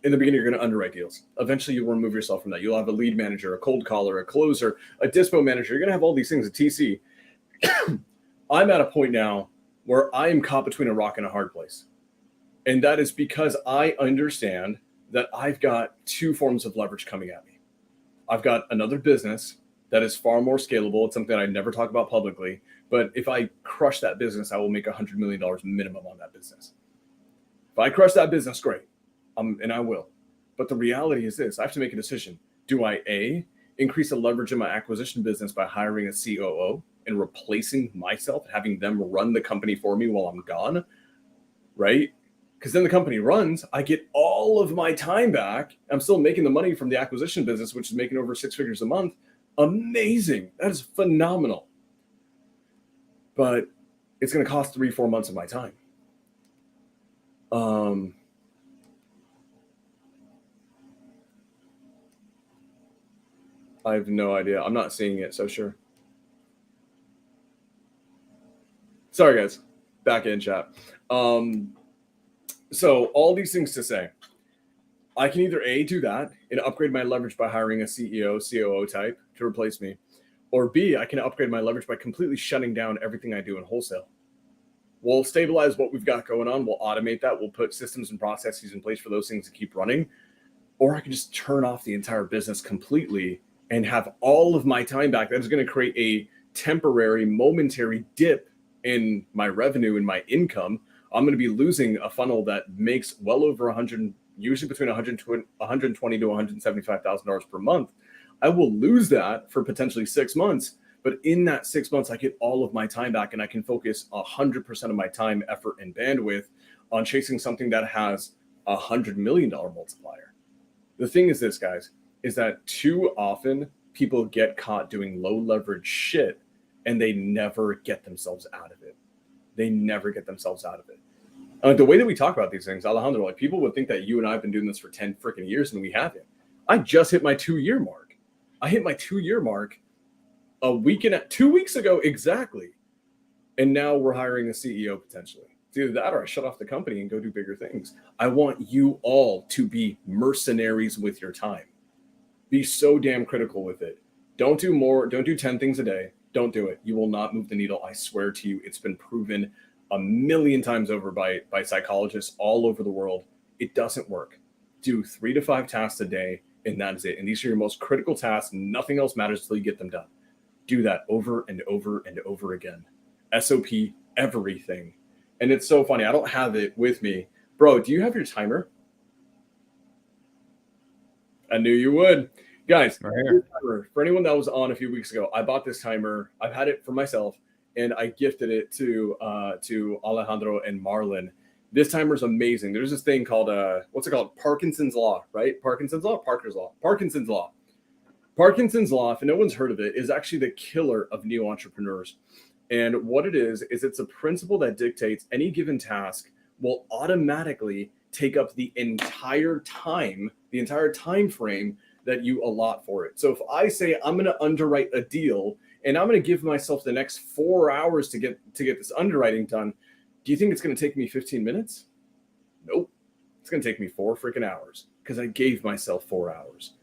In the beginning, you're going to underwrite deals. Eventually, you'll remove yourself from that. You'll have a lead manager, a cold caller, a closer, a dispo manager. You're going to have all these things, a TC. I'm at a point now where I am caught between a rock and a hard place. And that is because I understand that I've got 2 forms of leverage coming at me. I've got another business that is far more scalable. It's something I never talk about publicly. But if I crush that business, I will make $100 million minimum on that business. If I crush that business, great. And I will. But the reality is this, I have to make a decision. Do I A, increase the leverage in my acquisition business by hiring a COO and replacing myself, having them run the company for me while I'm gone, right? Because then the company runs, I get all of my time back. I'm still making the money from the acquisition business, which is making over 6 figures a month. Amazing. That is phenomenal. But it's going to cost 3-4 months of my time. I have no idea. I'm not seeing it, so sure. Sorry, guys. Back in chat. So all these things to say, I can either A, do that and upgrade my leverage by hiring a CEO, COO type to replace me, or B, I can upgrade my leverage by completely shutting down everything I do in wholesale. We'll stabilize what we've got going on. We'll automate that. We'll put systems and processes in place for those things to keep running. Or I can just turn off the entire business completely and have all of my time back. That is going to create a temporary, momentary dip in my revenue and my income. I'm going to be losing a funnel that makes well over 100, usually between 120 to $175,000 per month. I will lose that for potentially 6 months. But in that 6 months, I get all of my time back and I can focus 100% of my time, effort, and bandwidth on chasing something that has $100 million multiplier. The thing is this, guys, is that too often people get caught doing low leverage shit and they never get themselves out of it. They never get themselves out of it. The way that we talk about these things, Alejandro, like people would think that you and I have been doing this for 10 freaking years and we haven't. I just hit my 2-year mark. I hit my 2-year mark 2 weeks ago exactly. And now we're hiring a CEO potentially. It's either that or I shut off the company and go do bigger things. I want you all to be mercenaries with your time. Be so damn critical with it. Don't do more. Don't do 10 things a day. Don't do it. You will not move the needle. I swear to you, it's been proven a million times over by psychologists all over the world. It doesn't work. Do 3 to 5 tasks a day, and that is it. And these are your most critical tasks. Nothing else matters until you get them done. Do that over and over and over again. SOP everything. And it's so funny. I don't have it with me. Bro, do you have your timer? I knew you would. Guys, Right for anyone that was on a few weeks ago, I bought this timer. I've had it for myself, and I gifted it to Alejandro and Marlon. This timer is amazing. There's this thing called what's it called? Parkinson's law, right? Parkinson's law, Parker's law, Parkinson's law. Parkinson's law, if no one's heard of it, is actually the killer of new entrepreneurs. And what it is it's a principle that dictates any given task will automatically take up the entire time frame that you allot for it. So if I say I'm going to underwrite a deal and I'm going to give myself the next 4 hours to get this underwriting done, do you think it's going to take me 15 minutes? Nope. It's going to take me 4 freaking hours because I gave myself 4 hours.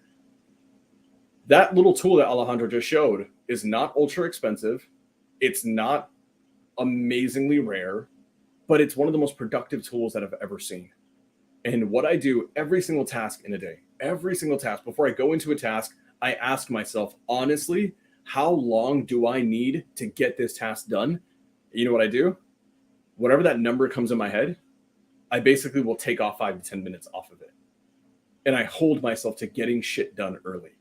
That little tool that Alejandro just showed is not ultra expensive. It's not amazingly rare, but it's one of the most productive tools that I've ever seen. And what I do every single task in a day, every single task, before I go into a task, I ask myself, honestly, how long do I need to get this task done? You know what I do? Whatever that number comes in my head, I basically will take off 5 to 10 minutes off of it. And I hold myself to getting shit done early.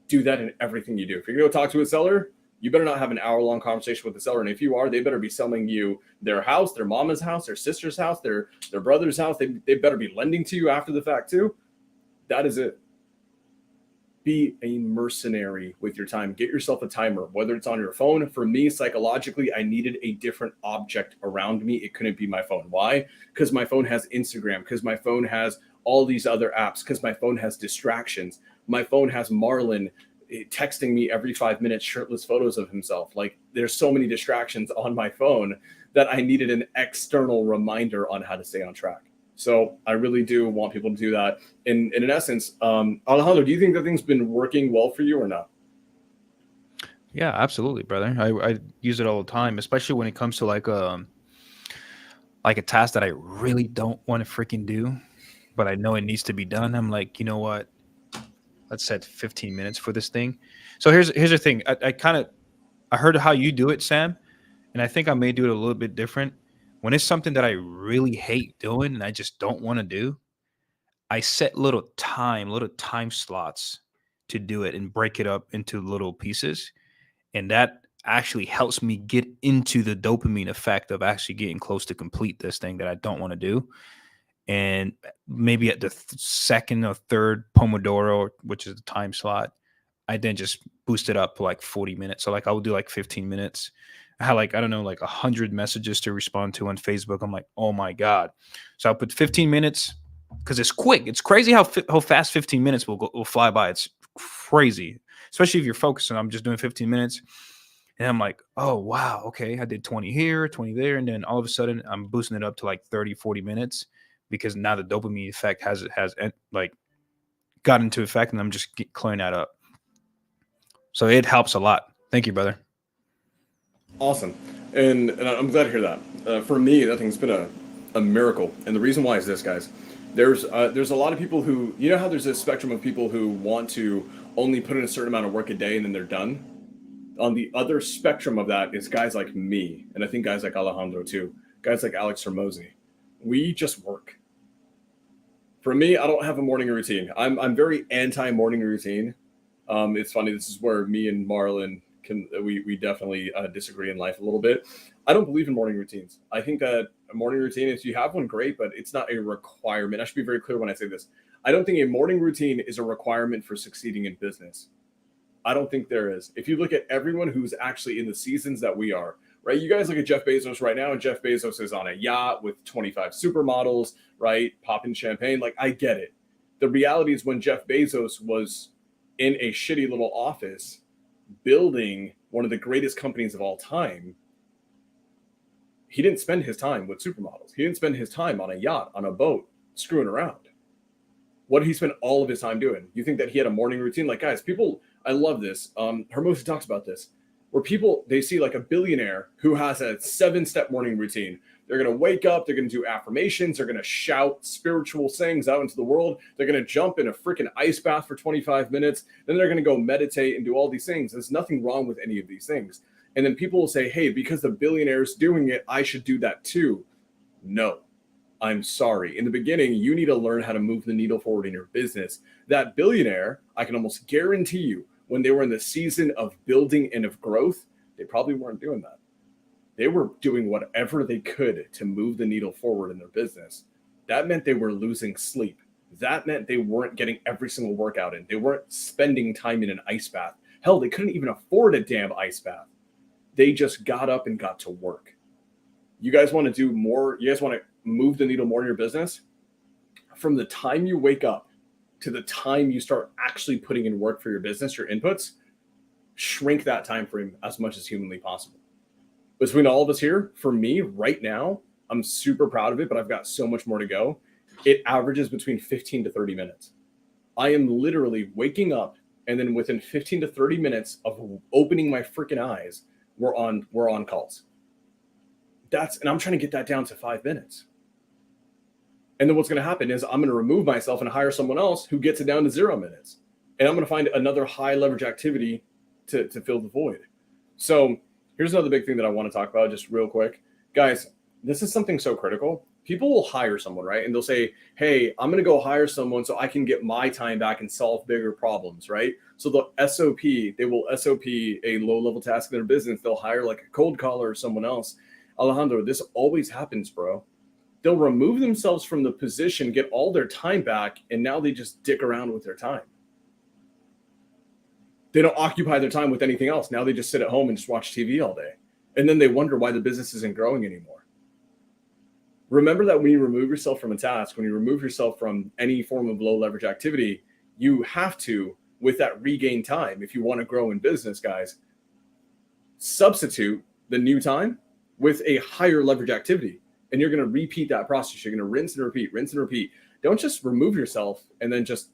Do that in everything you do. If you're going to go talk to a seller, you better not have an hour-long conversation with the seller. And if you are, they better be selling you their house, their mama's house, their sister's house, their brother's house. They better be lending to you after the fact too. That is it. Be a mercenary with your time. Get yourself a timer, whether it's on your phone. For me, psychologically, I needed a different object around me. It couldn't be my phone. Why? Because my phone has Instagram, because my phone has all these other apps, because my phone has distractions. My phone has Marlon texting me every 5 minutes shirtless photos of himself. Like, there's so many distractions on my phone that I needed an external reminder on how to stay on track. So I really do want people to do that. In essence, Alejandro, do you think that thing's been working well for you or not? Yeah, absolutely, brother. I use it all the time, especially when it comes to like a task that I really don't want to freaking do, but I know it needs to be done. I'm like, you know what? Let's set 15 minutes for this thing. So here's the thing. I heard how you do it, Sam, and I think I may do it a little bit different. When it's something that I really hate doing and I just don't want to do, I set little time slots to do it and break it up into little pieces. And that actually helps me get into the dopamine effect of actually getting close to complete this thing that I don't want to do. And maybe at the second or third Pomodoro, which is the time slot, I then just boost it up to like 40 minutes. So like I will do like 15 minutes. I had like, I don't know, like 100 messages to respond to on Facebook. I'm like, oh my God. So I'll put 15 minutes because it's quick. It's crazy how fast 15 minutes will fly by. It's crazy, especially if you're focused. And I'm just doing 15 minutes. And I'm like, oh, wow. Okay. I did 20 here, 20 there. And then all of a sudden I'm boosting it up to like 30, 40 minutes because now the dopamine effect has like got into effect and I'm just clearing that up. So it helps a lot. Thank you, brother. Awesome. And I'm glad to hear that. For me, that thing's been a miracle. And the reason why is this, guys. There's a lot of people who, you know how there's this spectrum of people who want to only put in a certain amount of work a day and then they're done? On the other spectrum of that is guys like me, and I think guys like Alejandro too, guys like Alex Hermosi. We just work. For me, I don't have a morning routine. I'm very anti morning routine. It's funny. This is where me and Marlon we definitely disagree in life a little bit. I don't believe in morning routines. I think that a morning routine, if you have one, great, but it's not a requirement. I should be very clear when I say this. I don't think a morning routine is a requirement for succeeding in business. I don't think there is. If you look at everyone who's actually in the seasons that we are, right? You guys look at Jeff Bezos right now, and Jeff Bezos is on a yacht with 25 supermodels, right? Popping champagne. Like, I get it. The reality is when Jeff Bezos was in a shitty little office building one of the greatest companies of all time, he didn't spend his time with supermodels. He didn't spend his time on a yacht, on a boat, screwing around. What did he spend all of his time doing? You think that he had a morning routine? Like, guys, people, I love this. Hermosa talks about this, where people, they see like a billionaire who has a 7-step morning routine. They're going to wake up. They're going to do affirmations. They're going to shout spiritual sayings out into the world. They're going to jump in a freaking ice bath for 25 minutes. Then they're going to go meditate and do all these things. There's nothing wrong with any of these things. And then people will say, hey, because the billionaire's doing it, I should do that too. No, I'm sorry. In the beginning, you need to learn how to move the needle forward in your business. That billionaire, I can almost guarantee you, when they were in the season of building and of growth, they probably weren't doing that. They were doing whatever they could to move the needle forward in their business. That meant they were losing sleep. That meant they weren't getting every single workout in. They weren't spending time in an ice bath. Hell, they couldn't even afford a damn ice bath. They just got up and got to work. You guys want to do more? You guys want to move the needle more in your business? From the time you wake up to the time you start actually putting in work for your business, your inputs, shrink that time frame as much as humanly possible. Between all of us here, for me right now, I'm super proud of it, but I've got so much more to go. It averages between 15 to 30 minutes. I am literally waking up, and then within 15 to 30 minutes of opening my freaking eyes, we're on calls. And I'm trying to get that down to 5 minutes. And then what's going to happen is I'm going to remove myself and hire someone else who gets it down to 0 minutes. And I'm going to find another high leverage activity to fill the void. So here's another big thing that I want to talk about just real quick. Guys, this is something so critical. People will hire someone, right? And they'll say, hey, I'm going to go hire someone so I can get my time back and solve bigger problems, right? So they will SOP a low-level task in their business. They'll hire like a cold caller or someone else. Alejandro, this always happens, bro. They'll remove themselves from the position, get all their time back, and now they just dick around with their time. They don't occupy their time with anything else. Now they just sit at home and just watch TV all day. And then they wonder why the business isn't growing anymore. Remember that when you remove yourself from a task, when you remove yourself from any form of low leverage activity, you have to, with that regained time, if you want to grow in business, guys, substitute the new time with a higher leverage activity. And you're going to repeat that process. You're going to rinse and repeat. Don't just remove yourself and then just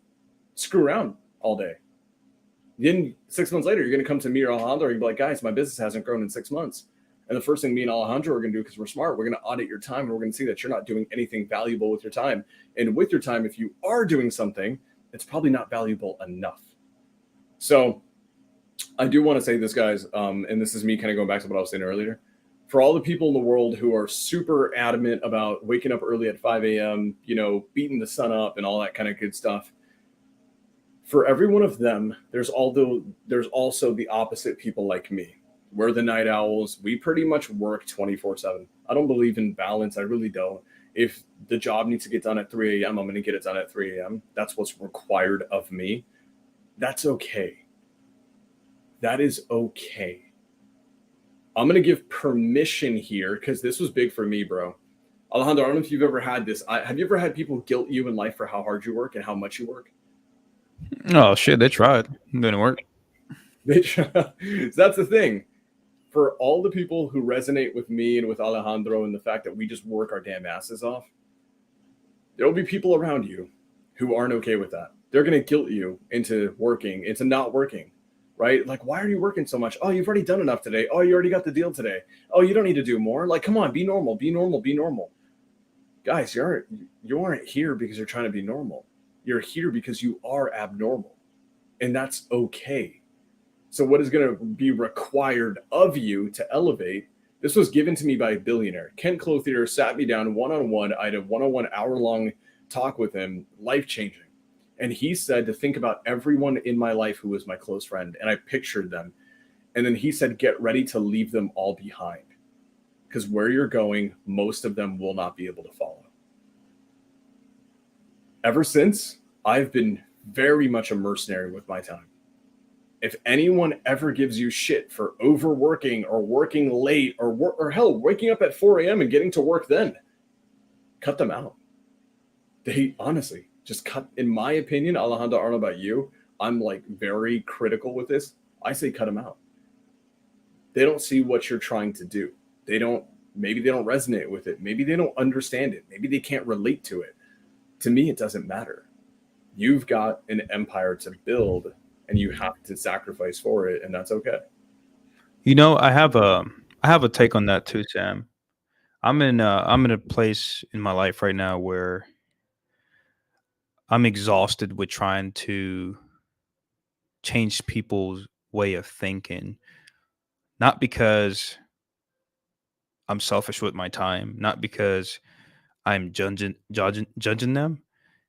screw around all day. Then 6 months later, you're going to come to me or Alejandro and be like, guys, my business hasn't grown in 6 months. And the first thing me and Alejandro are going to do, because we're smart, we're going to audit your time, and we're going to see that you're not doing anything valuable with your time. And with your time, if you are doing something, it's probably not valuable enough. So I do want to say this, guys, and this is me kind of going back to what I was saying earlier. For all the people in the world who are super adamant about waking up early at 5 a.m., beating the sun up and all that kind of good stuff, for every one of them, there's also the opposite people like me. We're the night owls. We pretty much work 24/7. I don't believe in balance. I really don't. If the job needs to get done at 3 a.m., I'm going to get it done at 3 a.m. That's what's required of me. That's okay. That is okay. I'm going to give permission here because this was big for me, bro. Alejandro, I don't know if you've ever had this. Have you ever had people guilt you in life for how hard you work and how much you work? Oh, shit. They tried. It didn't work. So that's the thing. For all the people who resonate with me and with Alejandro and the fact that we just work our damn asses off, there will be people around you who aren't okay with that. They're going to guilt you into not working. Right? Like, why are you working so much? Oh, you've already done enough today. Oh, you already got the deal today. Oh, you don't need to do more. Like, come on, be normal. Guys, you aren't here because you're trying to be normal. You're here because you are abnormal. And that's okay. So what is going to be required of you to elevate? This was given to me by a billionaire. Kent Clothier sat me down one-on-one. I had a one-on-one hour-long talk with him, life-changing. And he said to think about everyone in my life who was my close friend. And I pictured them. And then he said, get ready to leave them all behind because where you're going, most of them will not be able to follow. Ever since, I've been very much a mercenary with my time. If anyone ever gives you shit for overworking or working late or hell, waking up at 4 a.m. and getting to work then, cut them out. They honestly just cut, in my opinion, Alejandro, I don't know about you. I'm like very critical with this. I say cut them out. They don't see what you're trying to do. They don't, maybe they don't resonate with it. Maybe they don't understand it. Maybe they can't relate to it. To me, it doesn't matter. You've got an empire to build and you have to sacrifice for it, and that's okay. I have a take on that too, Sam. I'm in a place in my life right now where I'm exhausted with trying to change people's way of thinking. Not because I'm selfish with my time, not because I'm judging them.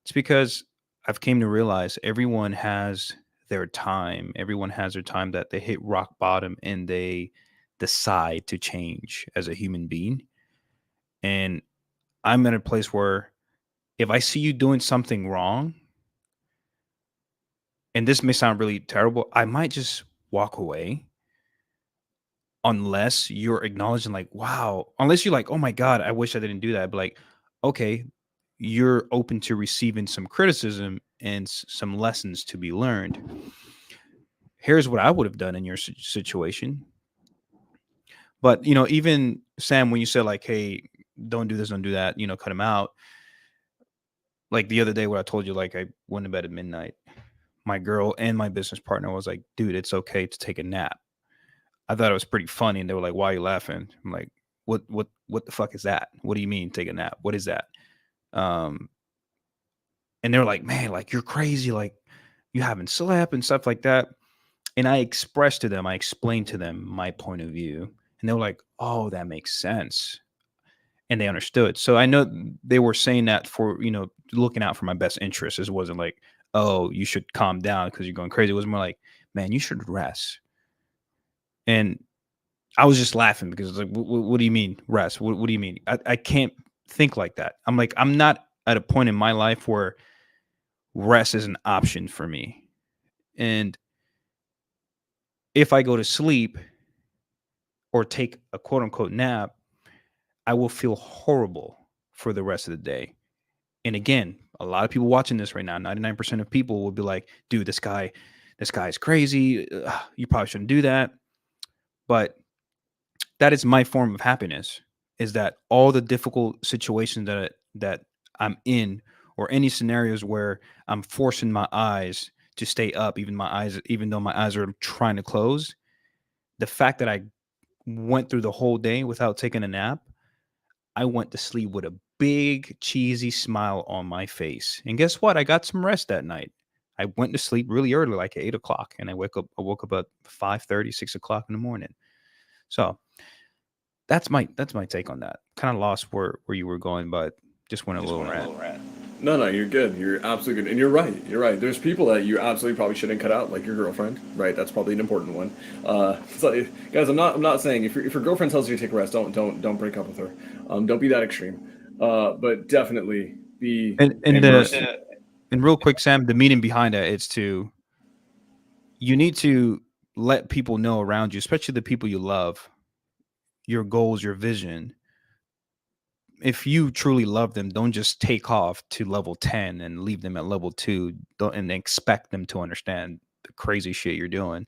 It's because I've came to realize everyone has their time. Everyone has their time that they hit rock bottom and they decide to change as a human being. And I'm in a place where if I see you doing something wrong, and this may sound really terrible, I might just walk away unless you're acknowledging, like, wow, unless you're like, oh my God, I wish I didn't do that. But like, okay, you're open to receiving some criticism and some lessons to be learned. Here's what I would have done in your situation. But, even Sam, when you said, like, hey, don't do this, don't do that, cut him out. Like the other day, where I told you, like, I went to bed at midnight. My girl and my business partner was like, dude, it's okay to take a nap. I thought it was pretty funny, and they were like, "Why are you laughing?" I'm like, what the fuck is that? What do you mean take a nap? What is that?" Um, and they were like, "Man, like you're crazy, like you haven't slept and stuff like that." And I explained to them my point of view, and they were like, "Oh, that makes sense," and they understood. So I know they were saying that for looking out for my best interests. It wasn't like, "Oh, you should calm down because you're going crazy." It was more like, "Man, you should rest." And I was just laughing because it's like, what do you mean rest? What do you mean? I can't think like that. I'm like, I'm not at a point in my life where rest is an option for me. And if I go to sleep or take a quote unquote nap, I will feel horrible for the rest of the day. And again, a lot of people watching this right now, 99% of people will be like, dude, this guy is crazy. Ugh, you probably shouldn't do that. But that is my form of happiness, is that all the difficult situations that I'm in, or any scenarios where I'm forcing my eyes to stay up, even though my eyes are trying to close, the fact that I went through the whole day without taking a nap, I went to sleep with a big cheesy smile on my face. And guess what? I got some rest that night. I went to sleep really early, like at 8 o'clock, and I woke up at 5:30, 6 o'clock in the morning. So that's my take on that. Kind of lost where you were going, but just went a Just little went a rant. little rant. No, no, you're good. You're absolutely good, and you're right. You're right. There's people that you absolutely probably shouldn't cut out, like your girlfriend. Right? That's probably an important one. So, guys, I'm not saying if your girlfriend tells you to take a rest, don't break up with her. Don't be that extreme. But definitely be And immersed. and real quick, Sam, the meaning behind that is to you need to let people know around you, especially the people you love, your goals, your vision. If you truly love them, don't just take off to level 10 and leave them at level 2, don't, and expect them to understand the crazy shit you're doing.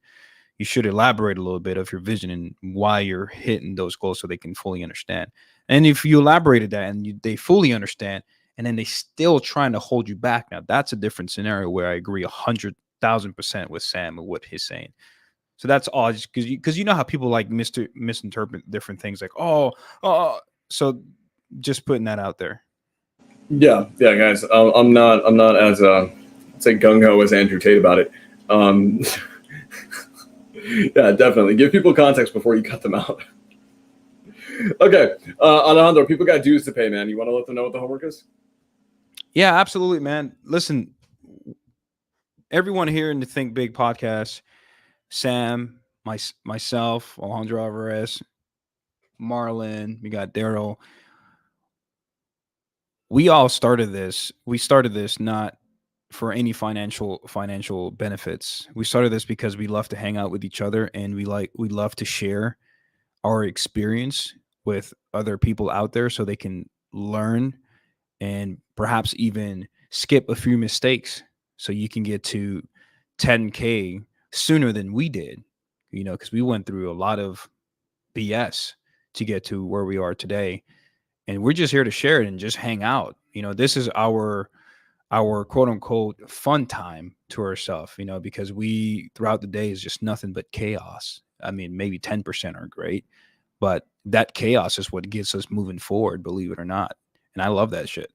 You should elaborate a little bit of your vision and why you're hitting those goals so they can fully understand. And if you elaborated that and they fully understand, and then they still trying to hold you back, now that's a different scenario where I agree 100,000% with Sam and what he's saying. So that's all, because you know how people like misinterpret different things, like, so just putting that out there. Yeah, yeah, guys. I'm not as say gung ho as Andrew Tate about it. Um, yeah, definitely give people context before you cut them out. Okay, Alejandro, people got dues to pay, man. You want to let them know what the homework is? Yeah, absolutely, man. Listen, everyone here in the Think Big podcast, Sam, myself, Alejandro Alvarez, Marlon, we got Daryl. We all started this. We started this not for any financial benefits. We started this because we love to hang out with each other, and we love to share our experience with other people out there so they can learn and perhaps even skip a few mistakes so you can get to 10K sooner than we did, because we went through a lot of BS to get to where we are today. And we're just here to share it and just hang out. This is our quote unquote fun time to ourselves, because we throughout the day is just nothing but chaos. I mean, maybe 10% are great, but that chaos is what gets us moving forward, believe it or not. And I love that shit.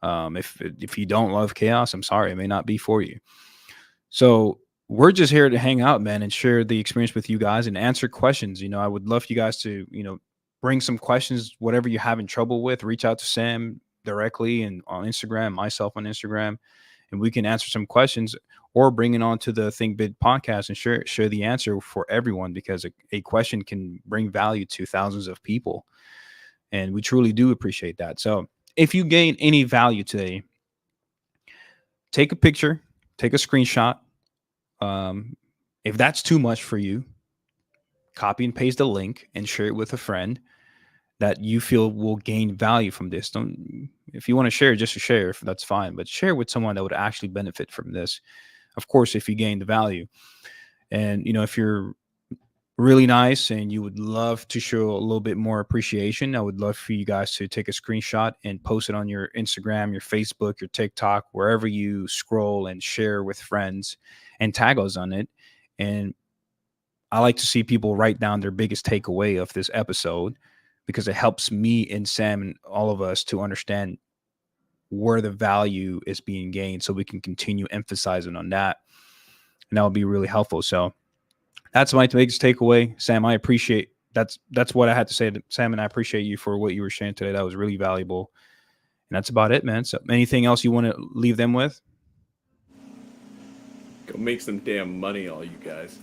If you don't love chaos, I'm sorry, it may not be for you. So we're just here to hang out, man, and share the experience with you guys and answer questions. I would love you guys to, bring some questions, whatever you're having trouble with. Reach out to Sam directly and on Instagram, myself on Instagram, and we can answer some questions or bring it on to the Think Big podcast and share the answer for everyone, because a question can bring value to thousands of people. And we truly do appreciate that. So if you gain any value today, take a picture, take a screenshot. If that's too much for you, copy and paste the link and share it with a friend that you feel will gain value from this. Don't, if you want to share just to share, that's fine, but share with someone that would actually benefit from this. Of course, if you gain the value. And if you're really nice and you would love to show a little bit more appreciation, I would love for you guys to take a screenshot and post it on your Instagram, your Facebook, your TikTok, wherever you scroll, and share with friends and tag us on it. And I like to see people write down their biggest takeaway of this episode, because it helps me and Sam and all of us to understand where the value is being gained so we can continue emphasizing on that. And that would be really helpful. So that's my biggest takeaway. Sam, I appreciate that's what I had to say. Sam, and I appreciate you for what you were sharing today. That was really valuable. And that's about it, man. So anything else you want to leave them with? Go make some damn money, all you guys.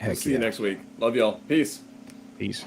We'll Heck see you yeah. next week. Love y'all. Peace. Peace.